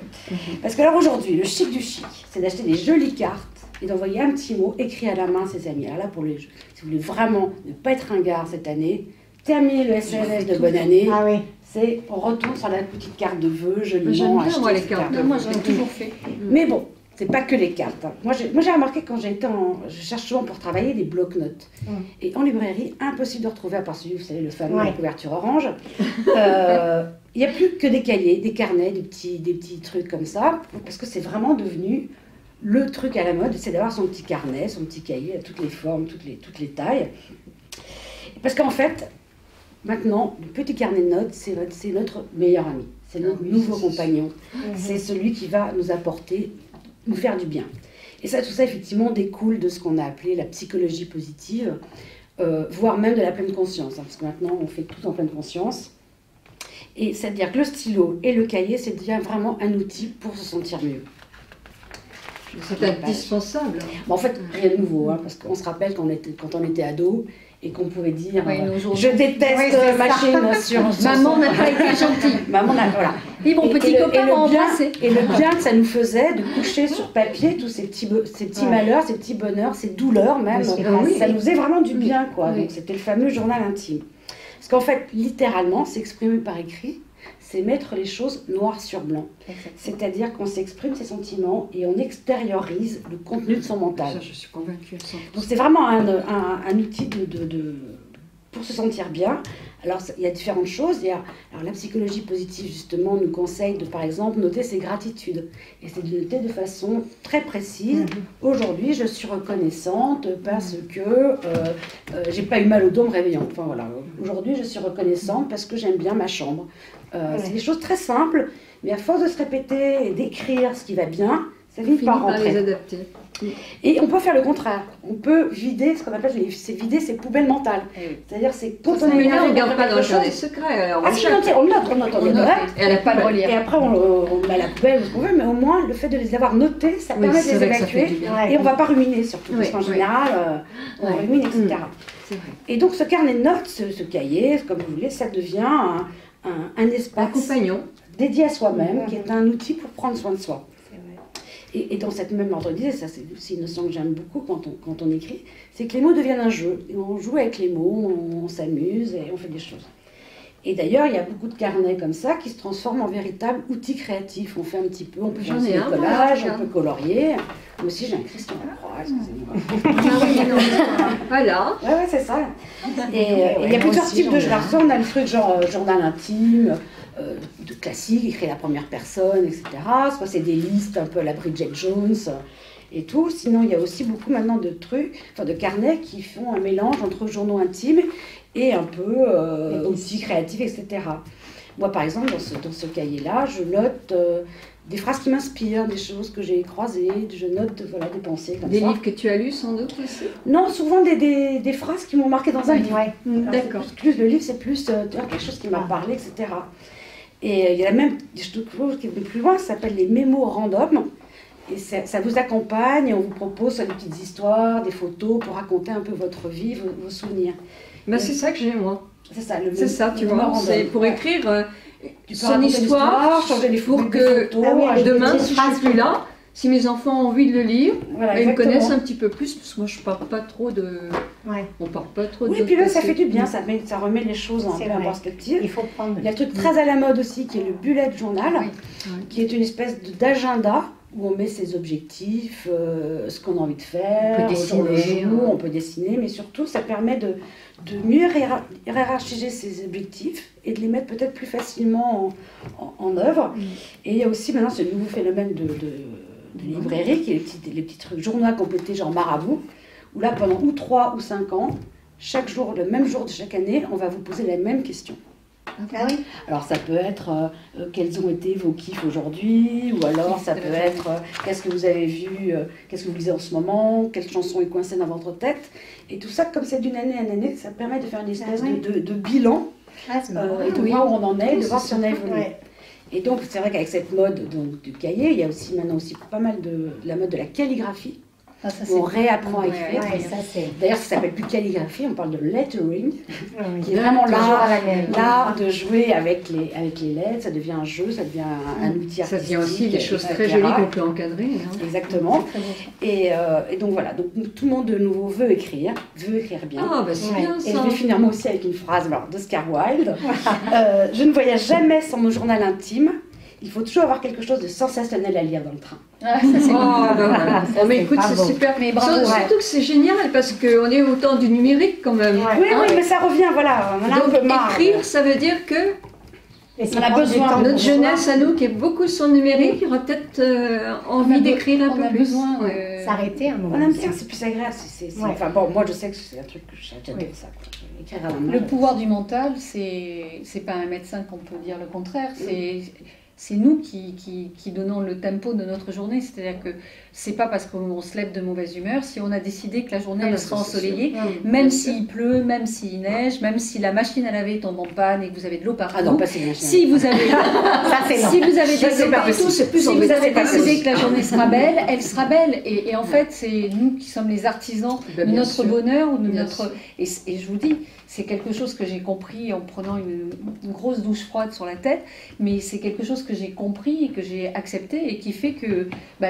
Parce que alors aujourd'hui, le chic du chic, c'est d'acheter des jolies cartes et d'envoyer un petit mot écrit à la main à ses amis. Alors là, pour les, si vous voulez vraiment ne pas être ringard cette année, terminer le SNS de bonne année, Ah oui. c'est on retourne sur la petite carte de vœux, joliment J'aime bien, achetée, moi, les etc. cartes de Non, moi, je l'ai toujours fait. Mais bon, c'est pas que les cartes. Hein. Moi, j'ai remarqué quand j'ai été en... Je cherche souvent pour travailler des blocs-notes. Et en librairie, impossible de retrouver, à part celui, vous savez, le fameux, Ouais. la couverture orange. Il n'y a plus que des cahiers, des carnets, des petits trucs comme ça. Parce que c'est vraiment devenu le truc à la mode, c'est d'avoir son petit carnet, son petit cahier à toutes les formes, toutes les tailles. Parce qu'en fait, maintenant, le petit carnet de notes, c'est notre meilleur ami. C'est notre nouveau compagnon. C'est celui qui va nous apporter, nous faire du bien. Et ça, tout ça, effectivement, découle de ce qu'on a appelé la psychologie positive, voire même de la pleine conscience. Hein, parce que maintenant, on fait tout en pleine conscience. Et c'est-à-dire que le stylo et le cahier, c'est devient vraiment un outil pour se sentir mieux. C'est indispensable. Bon, en fait, rien de nouveau, hein, parce qu'on se rappelle quand on était ado et qu'on pouvait dire Oui, nous, aujourd'hui. je déteste Oui, c'est machine sur Maman n'a pas été gentille. Maman n'a voilà. Et mon petit copain m'a embrassé. Et le bien que ça nous faisait de coucher sur papier tous ces petits malheurs, ces petits bonheurs, ces douleurs même, ça nous faisait vraiment du bien, quoi. Oui. Donc c'était le fameux journal intime. Parce qu'en fait, littéralement, s'exprimer par écrit, c'est mettre les choses noir sur blanc. C'est-à-dire qu'on s'exprime ses sentiments et on extériorise le contenu de son mental. Ça, je suis convaincue à 100%. Donc c'est vraiment un outil pour se sentir bien. Alors il y a différentes choses. Alors la psychologie positive justement nous conseille de par exemple noter ses gratitudes. Et c'est de noter de façon très précise. Aujourd'hui je suis reconnaissante parce que j'ai pas eu mal au dos en me réveillant. Enfin voilà. Aujourd'hui je suis reconnaissante parce que j'aime bien ma chambre. C'est des choses très simples, mais à force de se répéter et d'écrire ce qui va bien, ça finit par Par les rentrer. adapter. Et on peut faire le contraire. On peut vider ce qu'on appelle, c'est vider ses poubelles mentales. C'est-à-dire, c'est quand on est Mais énervé, là, on ne on garde pas dans le quelque carnet chose. secret. Alors Ah si, on note, on les note. Et elle n'a pas le relire. Et après, on met à la poubelle, ce qu'on veut, mais au moins, le fait de les avoir notés, ça permet de c'est les vrai que ça fait évacuer. du bien. Ouais. Et on ne va pas ruminer, surtout, parce Oui, qu'en oui. général, on Ouais. rumine, etc. C'est vrai. Et donc, ce carnet de notes, ce cahier, comme vous voulez, ça devient un Un espace compagnon. dédié à soi-même, qui est un outil pour prendre soin de soi. Et dans cette même ordre d'idée, ça c'est aussi une notion que j'aime beaucoup quand on écrit, c'est que les mots deviennent un jeu. Et on joue avec les mots, on s'amuse et on fait des choses. Et d'ailleurs, il y a beaucoup de carnets comme ça qui se transforment en véritables outils créatifs. On fait un petit peu, on peut J'en faire ai des un, collages, voilà, on peut colorier. Moi aussi, j'ai un Christian Lacroix, excusez-moi. Ah oui, non. Voilà. Ouais, c'est ça. Et il y a plusieurs types de jeux. Alors, soit on a le truc genre journal intime, de classique, écrit à la première personne, etc. Soit c'est des listes un peu à la Bridget Jones et tout. Sinon, il y a aussi beaucoup maintenant de trucs, enfin de carnets qui font un mélange entre journaux intimes et un peu outils créatifs, etc. Moi, par exemple, dans ce cahier-là, je note des phrases qui m'inspirent, des choses que j'ai croisées, je note voilà, des pensées comme Des ça. livres que tu as lus sans doute aussi. Non, souvent des phrases qui m'ont marqué dans un livre. Ouais. Alors, D'accord. c'est plus le livre, c'est plus quelque chose qui m'a parlé, etc. Et il y a même des choses qui vont plus loin, ça s'appelle les mémos random. Et ça vous accompagne, on vous propose soit des petites histoires, des photos pour raconter un peu votre vie, vos souvenirs. Ben, c'est ça que j'ai, moi. C'est ça, C'est ça, tu le vois. mémo C'est random. pour Ouais. écrire Tu peux son raconter histoire changer les pour photos, que photos, Ah oui, ajouter demain, des si je phrases. ne suis plus là, si mes enfants ont envie de le lire, Voilà, ils me exactement. connaissent un petit peu plus, parce que moi je parle pas trop de... Ouais. On parle pas trop de... Oui, puis là, ça parce fait que- du bien, ça remet les choses un C'est peu en vrai. perspective. Il faut prendre. Il y a un truc très à la mode aussi qui est le bullet journal, Oui. qui est une espèce d'agenda où on met ses objectifs, ce qu'on a envie de faire, On peut au jour le dessiner, jour, ouais. on peut dessiner, mais surtout ça permet de mieux hiérarchiser ses objectifs et de les mettre peut-être plus facilement en œuvre. Et il y a aussi maintenant ce nouveau phénomène de librairie, qui est les petits trucs journaux à compléter, genre marabout, où là pendant ou 3 ou 5 ans, chaque jour, le même jour de chaque année, on va vous poser la même question. Ah oui. Alors ça peut être quels ont été vos kiffs aujourd'hui, ou alors ça peut être qu'est-ce que vous avez vu, qu'est-ce que vous lisez en ce moment, quelle chanson est coincée dans votre tête. Et tout ça, comme c'est d'une année en année, ça permet de faire une espèce Ah ouais. de bilan Ah, c'est marrant. et de oui. voir où on en est, de Oui, voir c'est si on a sympa. évolué. Ouais. Et donc c'est vrai qu'avec cette mode donc, du cahier, il y a aussi maintenant aussi pas mal de la mode de la calligraphie, Ah, ça, où on réapprend à Ouais, écrire. Ouais, ça c'est. D'ailleurs, ça s'appelle plus calligraphie, on parle de lettering, Oui. qui est vraiment Toujours à l'art la même. l'art de jouer avec les lettres, ça devient un jeu, ça devient un outil Ça artistique. devient aussi des choses très etc. jolies qu'on peut encadrer. Hein. Exactement. Très beau. Et donc voilà, donc tout le monde de nouveau veut écrire bien. Ah, bah c'est Ouais. bien Et ça. je vais finir moi aussi avec une phrase alors, d'Oscar Wilde. Je ne voyage jamais sans mon journal intime. Il faut toujours avoir quelque chose de sensationnel à lire dans le train. Ah, ça, c'est Oh, bon. bah voilà. Ça, Oh, mais c'est écoute, c'est bravo. super. Mais bravo, Surtout que c'est génial parce qu'on est au temps du numérique quand même. Ouais. Oui, Hein, oui, mais ça revient, voilà. On en a un Donc peu marre. écrire, ça veut dire que Et c'est On a prendre du besoin temps notre pour jeunesse soi, à nous, qui est beaucoup sur le numérique, il aura peut-être envie d'écrire un on peu a plus. besoin Ouais. s'arrêter un moment. On aime bien, c'est plus agréable. Ouais. Enfin bon, moi je sais que c'est un truc que j'adore Oui. ça. Quoi. Écrire à la main. Le pouvoir du mental, c'est pas un médecin qu'on peut dire le contraire, c'est nous qui donnons le tempo de notre journée. C'est-à-dire que c'est pas parce qu'on se lève de mauvaise humeur, si on a décidé que la journée Ah bah elle ça, sera c'est ensoleillée, Mmh. même s'il pleut, même s'il neige, même si la machine à laver tombe en panne et que vous avez de l'eau partout. Ah non, pas si bien. Si vous avez, Ça c'est non. si vous avez Ça, c'est décidé, pas possible, c'est plus si vous embêtant, avez c'est pas décidé possible. que la journée sera belle, elle sera belle. Et en fait, c'est nous qui sommes les artisans Bah, de bien notre sûr. bonheur ou de Bien notre. Et je vous dis, c'est quelque chose que j'ai compris en prenant une grosse douche froide sur la tête, mais c'est quelque chose que j'ai compris et que j'ai accepté et qui fait que bah,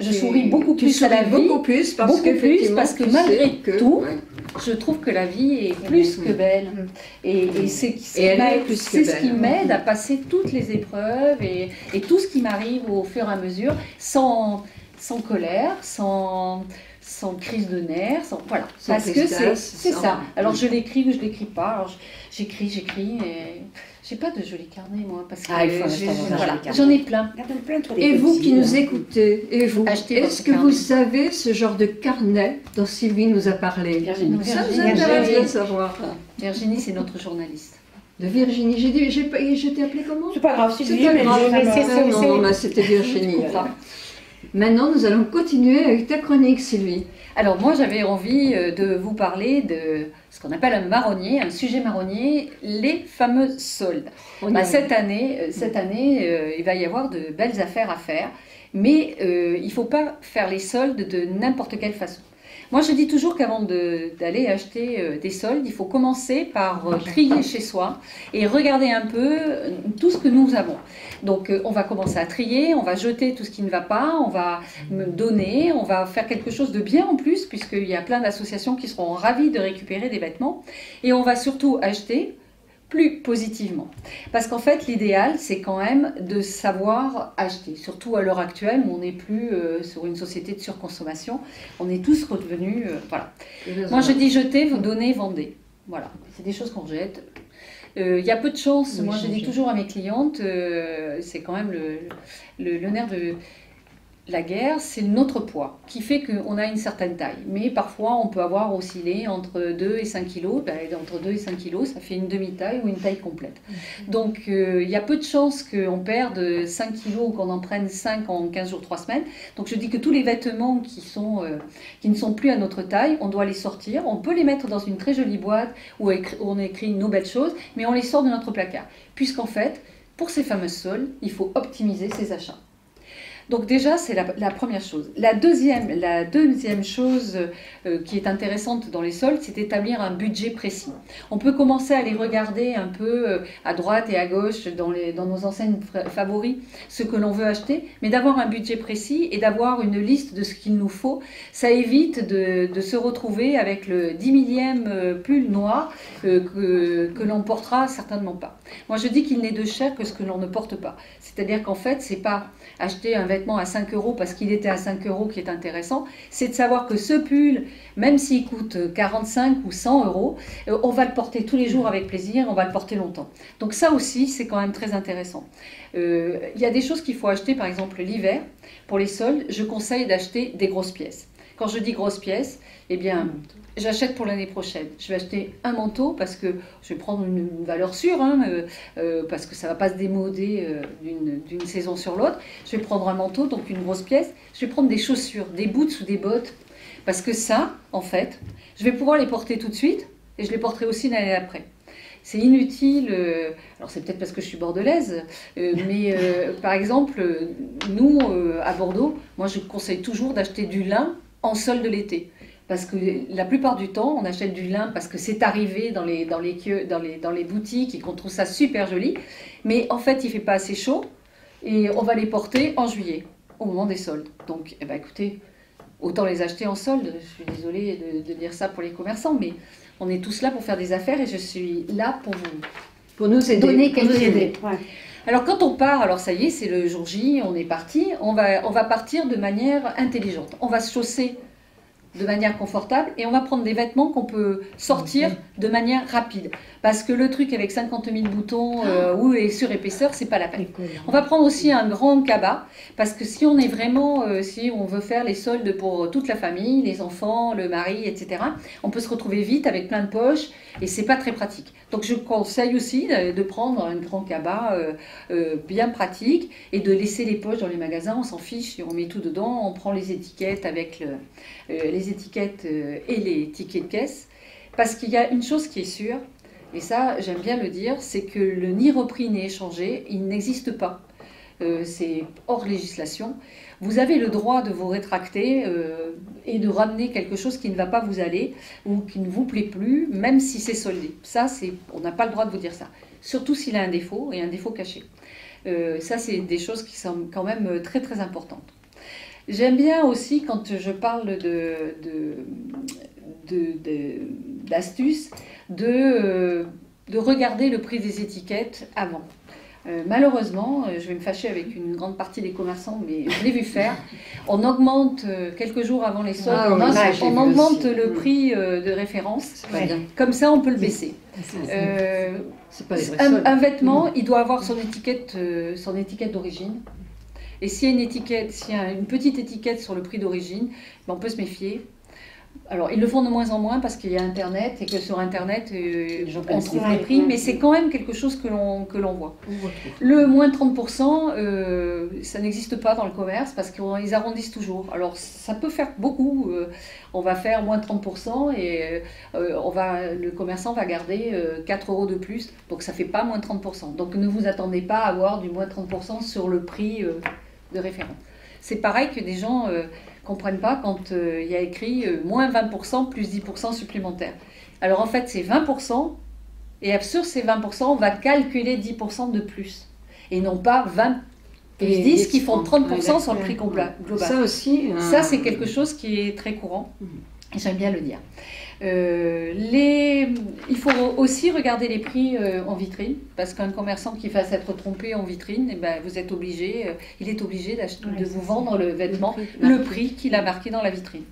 je souris beaucoup Tu plus à la souris vie. beaucoup plus parce beaucoup plus, qu'effectivement, parce que tu malgré sais que- tout, ouais. Je trouve que la vie est plus que belle. Et c'est ce Et elle est qui plus que c'est ce qui belle. m'aide à passer toutes les épreuves et tout ce qui m'arrive au fur et à mesure, sans colère, sans crise de nerfs, voilà. Sans Parce que tristesse, c'est sans- ça. Alors je l'écris ou je l'écris pas. Alors j'écris et j'ai pas de jolis carnets moi parce que Ah, il faut en j'ai- avoir un voilà, joli carnet. j'en ai plein. Regarde, plein, toi, les Et vous petits, qui nous là. écoutez, et vous, Achetez est-ce votre que carnet. vous avez ce genre de carnet dont Sylvie nous a parlé? Virginie. Ça vous Virginie. intéresse de savoir. Virginie, c'est notre journaliste. De Virginie, je t'ai appelé comment? C'est pas grave, C'est Sylvie, pas mais grave, mais ça c'est me- ça. non, mais c'était Virginie. alors. Maintenant, nous allons continuer avec ta chronique, Sylvie. Alors moi j'avais envie de vous parler de ce qu'on appelle un marronnier, un sujet marronnier, les fameux soldes. Bah, cette année, il va y avoir de belles affaires à faire, mais il ne faut pas faire les soldes de n'importe quelle façon. Moi je dis toujours qu'avant d'aller acheter des soldes, il faut commencer par trier chez soi et regarder un peu tout ce que nous avons. Donc on va commencer à trier, on va jeter tout ce qui ne va pas, on va me donner, on va faire quelque chose de bien en plus, puisqu'il y a plein d'associations qui seront ravies de récupérer des vêtements, et on va surtout acheter plus positivement. Parce qu'en fait, l'idéal, c'est quand même de savoir acheter, surtout à l'heure actuelle où on n'est plus sur une société de surconsommation, on est tous revenus, voilà. Moi, je dis jeter, vous donnez, vendez. Voilà, c'est des choses qu'on jette. Il y a peu de chance, Oui, moi je dis j'ai- toujours à mes clientes, c'est quand même le nerf de la guerre, c'est notre poids qui fait qu'on a une certaine taille. Mais parfois on peut avoir oscillé entre 2 et 5 kilos, entre 2 et 5 kilos ça fait une demi-taille ou une taille complète. Donc il y a peu de chances qu'on perde 5 kilos ou qu'on en prenne 5 en 15 jours, 3 semaines. Donc je dis que tous les vêtements qui ne sont plus à notre taille, on doit les sortir. On peut les mettre dans une très jolie boîte où on écrit nos belles choses, mais on les sort de notre placard. Puisqu'en fait, pour ces fameuses soldes, il faut optimiser ses achats. Donc déjà, c'est la première chose. La deuxième chose qui est intéressante dans les soldes, c'est d'établir un budget précis. On peut commencer à les regarder un peu à droite et à gauche dans nos enseignes favoris, ce que l'on veut acheter, mais d'avoir un budget précis et d'avoir une liste de ce qu'il nous faut, ça évite de se retrouver avec le 10 millième pull noir que l'on portera certainement pas. Moi, je dis qu'il n'est de cher que ce que l'on ne porte pas. C'est-à-dire qu'en fait, c'est pas acheter un vêtement à 5 € parce qu'il était à 5 € qui est intéressant, c'est de savoir que ce pull, même s'il coûte 45 ou 100 €, on va le porter tous les jours avec plaisir, on va le porter longtemps. Donc ça aussi, c'est quand même très intéressant. Il y a des choses qu'il faut acheter, par exemple l'hiver, pour les soldes, je conseille d'acheter des grosses pièces. Quand je dis grosses pièces, eh bien, j'achète pour l'année prochaine. Je vais acheter un manteau parce que je vais prendre une valeur sûre, parce que ça ne va pas se démoder d'une saison sur l'autre. Je vais prendre un manteau, donc une grosse pièce. Je vais prendre des chaussures, des boots ou des bottes, parce que ça, en fait, je vais pouvoir les porter tout de suite et je les porterai aussi l'année d'après. C'est inutile, alors c'est peut-être parce que je suis bordelaise, mais par exemple, nous, à Bordeaux, moi je conseille toujours d'acheter du lin en solde de l'été. Parce que la plupart du temps, on achète du lin parce que c'est arrivé dans les boutiques et qu'on trouve ça super joli. Mais en fait, il ne fait pas assez chaud et on va les porter en juillet, au moment des soldes. Donc, eh ben, écoutez, autant les acheter en solde. Je suis désolée de dire ça pour les commerçants, mais on est tous là pour faire des affaires et je suis là pour nous aider. Donner quelques idées. Ouais. Alors quand on part, alors ça y est, c'est le jour J, on est parti, on va partir de manière intelligente. On va se chausser de manière confortable et on va prendre des vêtements qu'on peut sortir de manière rapide. Parce que le truc avec 50 000 boutons ou les surépaisseurs, c'est pas la peine. On va prendre aussi un grand cabas parce que si on est vraiment, si on veut faire les soldes pour toute la famille, les enfants, le mari, etc., on peut se retrouver vite avec plein de poches et c'est pas très pratique. Donc je conseille aussi de prendre un grand cabas bien pratique et de laisser les poches dans les magasins, on s'en fiche, on met tout dedans, on prend les étiquettes avec les étiquettes et les tickets de caisse, parce qu'il y a une chose qui est sûre, et ça j'aime bien le dire, c'est que le ni repris ni échangé, il n'existe pas. C'est hors législation. Vous avez le droit de vous rétracter et de ramener quelque chose qui ne va pas vous aller ou qui ne vous plaît plus, même si c'est soldé. Ça, on n'a pas le droit de vous dire ça. Surtout s'il a un défaut et un défaut caché. Ça, c'est des choses qui sont quand même très très importantes. J'aime bien aussi, quand je parle d'astuces, de regarder le prix des étiquettes avant. Malheureusement, je vais me fâcher avec une grande partie des commerçants, mais je l'ai vu faire. On augmente quelques jours avant les soldes, on augmente le prix de référence. Comme ça, on peut le baisser. Un vêtement, il doit avoir son étiquette d'origine. Et s'il y a une petite étiquette sur le prix d'origine, on peut se méfier. Alors, ils le font de moins en moins parce qu'il y a Internet et que sur Internet, on trouve les prix, mais c'est quand même quelque chose que l'on voit. Le moins 30%, ça n'existe pas dans le commerce parce qu'ils arrondissent toujours. Alors, ça peut faire beaucoup. On va faire moins 30% et le commerçant va garder 4 € de plus. Donc, ça ne fait pas moins 30%. Donc, ne vous attendez pas à avoir du moins 30% sur le prix de référence. C'est pareil que des gens comprennent pas quand il y a écrit moins 20% plus 10% supplémentaires. Alors en fait c'est 20% et sur ces 20% on va calculer 10% de plus et non pas 20 plus 10 qui font 30% sur le prix global. Ça aussi. Ça c'est quelque chose qui est très courant et j'aime bien le dire. Il faut aussi regarder les prix en vitrine parce qu'un commerçant qui va s'être trompé en vitrine, il est obligé de vous vendre le vêtement, le prix qu'il a marqué dans la vitrine.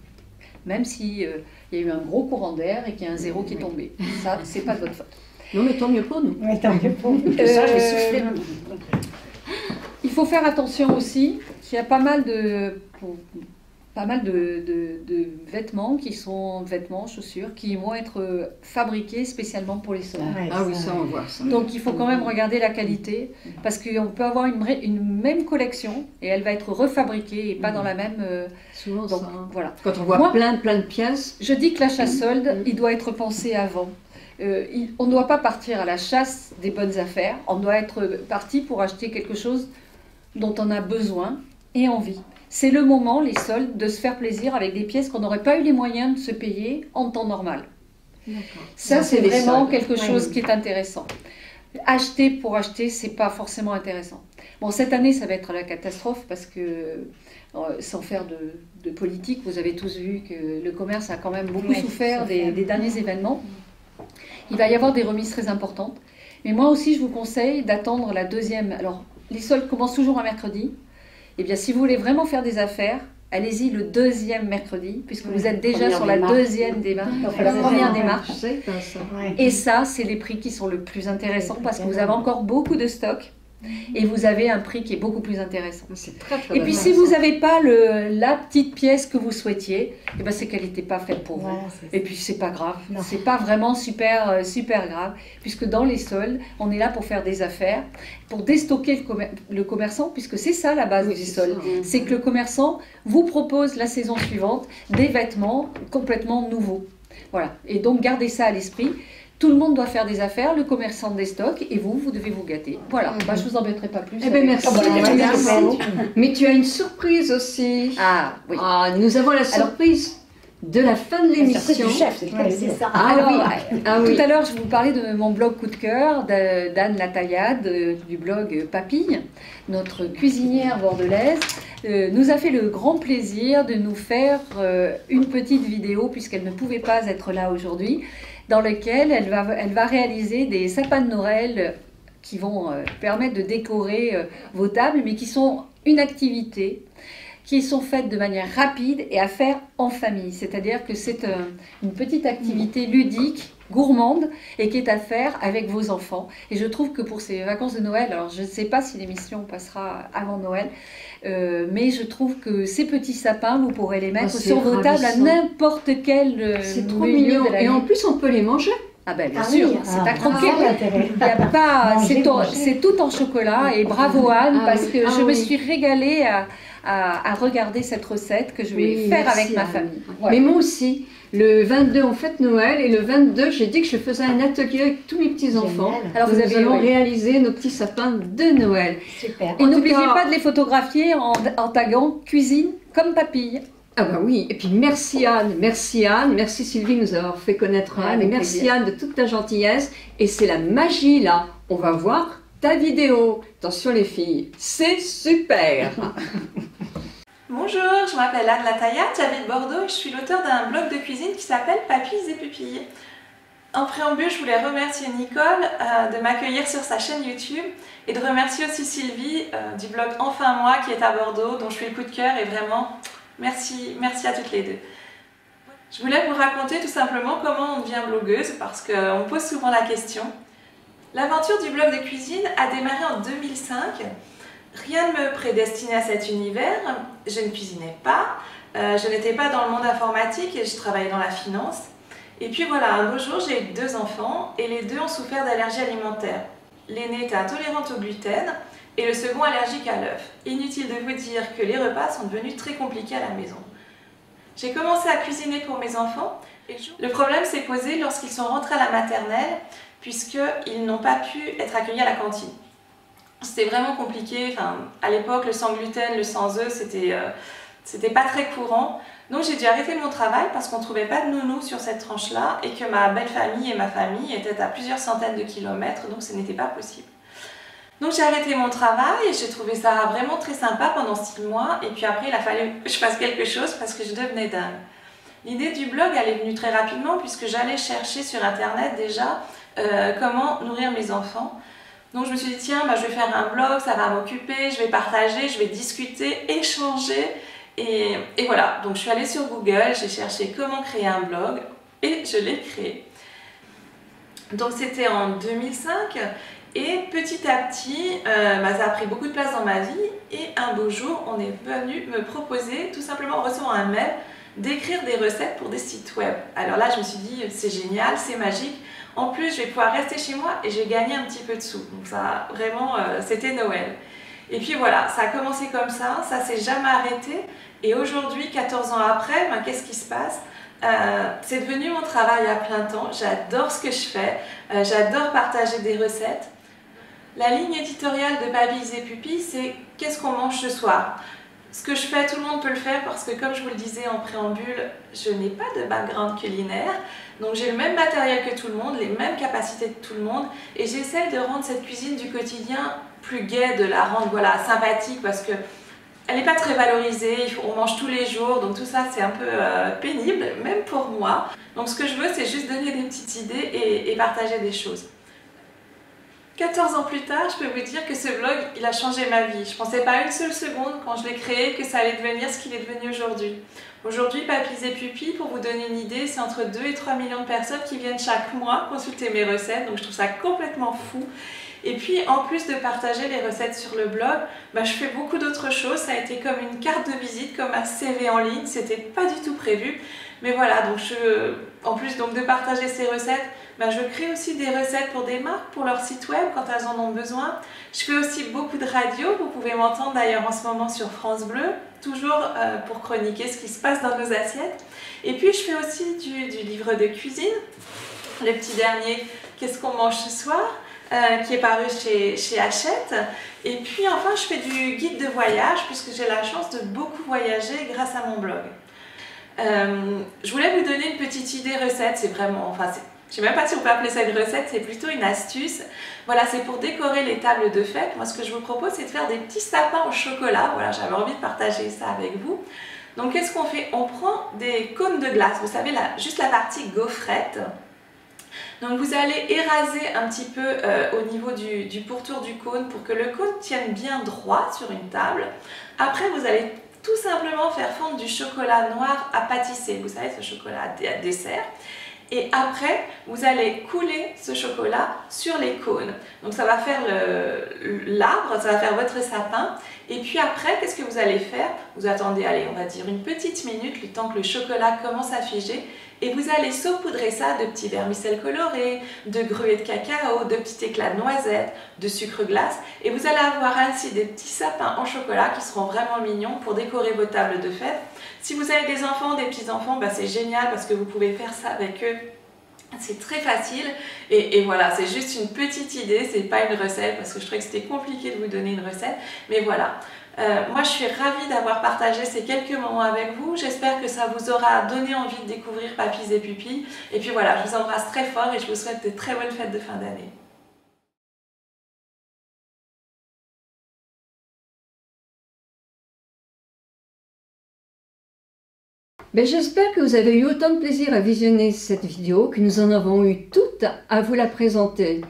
Même s'il y a eu un gros courant d'air et qu'il y a un zéro qui est tombé. Ça, c'est pas de votre faute. Non, mais tant mieux pour nous. Mais tant mieux pour nous. Ça, je vais souffler. Il faut faire attention aussi qu'il y a pas mal de vêtements qui sont chaussures, qui vont être fabriqués spécialement pour les soldes. Ah oui, ça on voit ça. Donc il faut quand même regarder la qualité, parce qu'on peut avoir une même collection et elle va être refabriquée et pas dans la même... Souvent donc, ça. Voilà. Quand on voit plein de pièces. Je dis que l'achat solde, il doit être pensé avant. On ne doit pas partir à la chasse des bonnes affaires, on doit être parti pour acheter quelque chose dont on a besoin et envie. C'est le moment, les soldes, de se faire plaisir avec des pièces qu'on n'aurait pas eu les moyens de se payer en temps normal. Ça, c'est vraiment quelque chose qui est intéressant. Acheter pour acheter, c'est pas forcément intéressant. Bon, cette année, ça va être la catastrophe parce que, sans faire de politique, vous avez tous vu que le commerce a quand même beaucoup souffert des derniers événements. Il va y avoir des remises très importantes. Mais moi aussi, je vous conseille d'attendre la deuxième. Alors, les soldes commencent toujours un mercredi. Eh bien, si vous voulez vraiment faire des affaires, allez-y le deuxième mercredi, puisque vous êtes déjà sur la deuxième démarche, la première démarche. Et ça, c'est les prix qui sont le plus intéressants, parce que vous avez encore beaucoup de stock. Et vous avez un prix qui est beaucoup plus intéressant. Et puis si vous n'avez pas la petite pièce que vous souhaitiez, eh ben, c'est qu'elle n'était pas faite pour vous. Et puis c'est pas grave, c'est pas vraiment super grave, puisque dans les soldes, on est là pour faire des affaires, pour déstocker le commerçant, puisque c'est ça la base des soldes. C'est que le commerçant vous propose la saison suivante des vêtements complètement nouveaux. Voilà. Et donc gardez ça à l'esprit. Tout le monde doit faire des affaires, le commerçant des stocks, et vous devez vous gâter. Voilà, je ne vous embêterai pas plus. Eh bien, merci. Mais tu as une surprise aussi. Ah, oui. Nous avons la surprise de la fin de l'émission. Du chef, c'est ça. Tout à l'heure, je vous parlais de mon blog coup de cœur d'Anne Lataillade, du blog Papille, notre cuisinière bordelaise. Nous a fait le grand plaisir de nous faire une petite vidéo, puisqu'elle ne pouvait pas être là aujourd'hui, dans lequel elle va réaliser des sapins de Noël qui vont permettre de décorer vos tables, mais qui sont une activité qui sont faites de manière rapide et à faire en famille. C'est-à-dire que c'est une petite activité ludique, gourmande, et qui est à faire avec vos enfants. Et je trouve que pour ces vacances de Noël, alors je ne sais pas si l'émission passera avant Noël, mais je trouve que ces petits sapins, vous pourrez les mettre sur vos tables à n'importe quel c'est trop mignon. Et en plus, on peut les manger. Ah ben bien sûr, c'est à croquer. C'est tout en chocolat, et bravo Anne, parce que je me suis régalée à regarder cette recette que je vais faire avec ma famille. Voilà. Mais moi aussi, le 22 on fête Noël, et le 22 j'ai dit que je faisais un atelier avec tous mes petits-enfants. Alors nous allons réaliser nos petits sapins de Noël. Super. Et n'oubliez pas de les photographier en taguant cuisine comme Papille. Ah bah oui, et puis merci Anne, merci Sylvie de nous avoir fait connaître Anne, et merci Anne de toute ta gentillesse, et c'est la magie là, on va voir ta vidéo. Attention les filles, c'est super. Bonjour, je m'appelle Anne Lataillade, j'habite Bordeaux et je suis l'auteur d'un blog de cuisine qui s'appelle Papilles et Pupilles. En préambule, je voulais remercier Nicole de m'accueillir sur sa chaîne YouTube et de remercier aussi Sylvie du blog Enfin Moi qui est à Bordeaux, dont je suis le coup de cœur, et vraiment merci à toutes les deux. Je voulais vous raconter tout simplement comment on devient blogueuse, parce qu'on pose souvent la question. L'aventure du blog de cuisine a démarré en 2005. Rien ne me prédestinait à cet univers, je ne cuisinais pas, je n'étais pas dans le monde informatique et je travaillais dans la finance. Et puis voilà, un beau jour, j'ai eu 2 enfants et les 2 ont souffert d'allergies alimentaires. L'aîné était intolérante au gluten et le second allergique à l'œuf. Inutile de vous dire que les repas sont devenus très compliqués à la maison. J'ai commencé à cuisiner pour mes enfants et le problème s'est posé lorsqu'ils sont rentrés à la maternelle, puisqu'ils n'ont pas pu être accueillis à la cantine. C'était vraiment compliqué, à l'époque le sans gluten, le sans œufs, c'était pas très courant. Donc j'ai dû arrêter mon travail parce qu'on ne trouvait pas de nounou sur cette tranche-là et que ma belle famille et ma famille étaient à plusieurs centaines de kilomètres, donc ce n'était pas possible. Donc j'ai arrêté mon travail et j'ai trouvé ça vraiment très sympa pendant 6 mois, et puis après il a fallu que je fasse quelque chose parce que je devenais dingue. L'idée du blog elle est venue très rapidement puisque j'allais chercher sur internet déjà comment nourrir mes enfants. Donc je me suis dit tiens, je vais faire un blog, ça va m'occuper, je vais partager, je vais discuter, échanger, et voilà. Donc je suis allée sur Google, j'ai cherché comment créer un blog et je l'ai créé. Donc c'était en 2005 et petit à petit ça a pris beaucoup de place dans ma vie, et un beau jour on est venu me proposer, tout simplement en recevant un mail, d'écrire des recettes pour des sites web. Alors là je me suis dit c'est génial, c'est magique. En plus, je vais pouvoir rester chez moi et je vais gagner un petit peu de sous. Donc ça, vraiment, c'était Noël. Et puis voilà, ça a commencé comme ça s'est jamais arrêté. Et aujourd'hui, 14 ans après, qu'est-ce qui se passe? C'est devenu mon travail à plein temps. J'adore ce que je fais. J'adore partager des recettes. La ligne éditoriale de Papilles et Pupilles, c'est qu'est-ce qu'on mange ce soir? Ce que je fais, tout le monde peut le faire parce que comme je vous le disais en préambule, je n'ai pas de background culinaire. Donc j'ai le même matériel que tout le monde, les mêmes capacités que tout le monde. Et j'essaie de rendre cette cuisine du quotidien plus gaie, de la rendre voilà, sympathique parce que elle n'est pas très valorisée, on mange tous les jours, donc tout ça c'est un peu pénible, même pour moi. Donc ce que je veux, c'est juste donner des petites idées et partager des choses. 14 ans plus tard, je peux vous dire que ce blog, il a changé ma vie. Je ne pensais pas une seule seconde quand je l'ai créé que ça allait devenir ce qu'il est devenu aujourd'hui. Aujourd'hui, Papis et Pupilles, pour vous donner une idée, c'est entre 2 et 3 millions de personnes qui viennent chaque mois consulter mes recettes, donc je trouve ça complètement fou. Et puis, en plus de partager les recettes sur le blog, je fais beaucoup d'autres choses. Ça a été comme une carte de visite, comme un CV en ligne, c'était pas du tout prévu. Mais voilà, donc en plus donc, de partager ces recettes, je crée aussi des recettes pour des marques, pour leur site web quand elles en ont besoin. Je fais aussi beaucoup de radio, vous pouvez m'entendre d'ailleurs en ce moment sur France Bleu, toujours pour chroniquer ce qui se passe dans nos assiettes. Et puis je fais aussi du livre de cuisine, le petit dernier « Qu'est-ce qu'on mange ce soir ?» qui est paru chez Hachette. Et puis enfin je fais du guide de voyage puisque j'ai la chance de beaucoup voyager grâce à mon blog. Je voulais vous donner une petite idée recette, c'est vraiment, je ne sais même pas si on peut appeler ça une recette, c'est plutôt une astuce. Voilà, c'est pour décorer les tables de fête. Moi, ce que je vous propose, c'est de faire des petits sapins au chocolat. Voilà, j'avais envie de partager ça avec vous. Donc, qu'est-ce qu'on fait? On prend des cônes de glace, vous savez, juste la partie gaufrette. Donc, vous allez éraser un petit peu au niveau du pourtour du cône pour que le cône tienne bien droit sur une table. Après, vous allez tout simplement faire fondre du chocolat noir à pâtisser. Vous savez, ce chocolat à dessert. Et après, vous allez couler ce chocolat sur les cônes. Donc ça va faire l'arbre, ça va faire votre sapin. Et puis après, qu'est-ce que vous allez faire? Vous attendez, allez, on va dire une petite minute, le temps que le chocolat commence à figer. Et vous allez saupoudrer ça de petits vermicelles colorés, de gruau de cacao, de petits éclats de noisettes, de sucre glace. Et vous allez avoir ainsi des petits sapins en chocolat qui seront vraiment mignons pour décorer vos tables de fête. Si vous avez des enfants, des petits-enfants, c'est génial parce que vous pouvez faire ça avec eux. C'est très facile et voilà, c'est juste une petite idée, c'est pas une recette parce que je trouvais que c'était compliqué de vous donner une recette. Mais voilà. Moi je suis ravie d'avoir partagé ces quelques moments avec vous, j'espère que ça vous aura donné envie de découvrir Papis et Pupilles et puis voilà, je vous embrasse très fort et je vous souhaite de très bonnes fêtes de fin d'année. J'espère que vous avez eu autant de plaisir à visionner cette vidéo que nous en avons eu toutes à vous la présenter.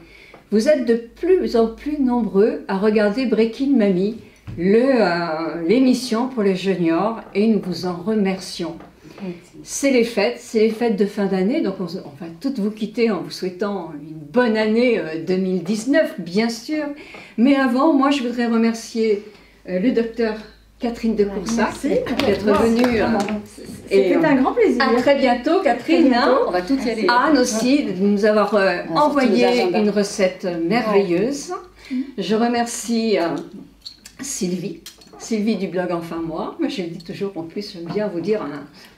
Vous êtes de plus en plus nombreux à regarder Breaking Mamie, l'émission pour les juniors, et nous vous en remercions. C'est les fêtes de fin d'année, donc on va toutes vous quitter en vous souhaitant une bonne année 2019, bien sûr. Mais avant, moi je voudrais remercier le docteur Catherine de Coursac d'être venue. C'était un grand plaisir. À très bientôt, Catherine. On va tout y aller. Anne aussi, de nous avoir envoyé une recette merveilleuse. Je remercie Sylvie du blog Enfin Moi. Moi, je le dis toujours, en plus, j'aime bien vous dire,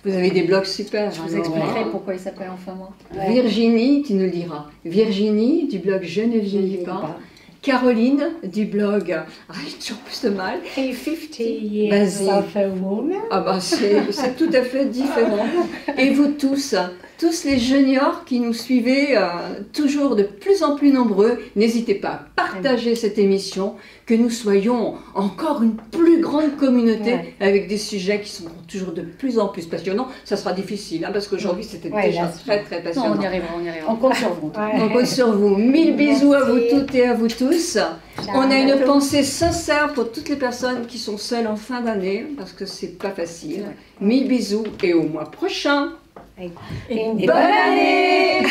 vous avez des blogs super. Je vous expliquerai pourquoi il s'appelle Enfin Moi. Virginie, tu nous le diras. Virginie du blog Je ne vieillis pas. Caroline du blog, j'ai toujours plus de mal. Et 50 years of a woman. C'est tout à fait différent. Et vous tous les juniors qui nous suivez, toujours de plus en plus nombreux, n'hésitez pas à partager cette émission, que nous soyons encore une plus grande communauté avec des sujets qui sont toujours de plus en plus passionnants. Ça sera difficile, parce qu'aujourd'hui c'était déjà très très passionnant. Non, on y arrivera, on y arrivera. On compte sur vous. On compte sur vous. Mille bisous à vous toutes et à vous tous. On a une pensée sincère pour toutes les personnes qui sont seules en fin d'année, parce que c'est pas facile. Mille bisous et au mois prochain. Et bonne année.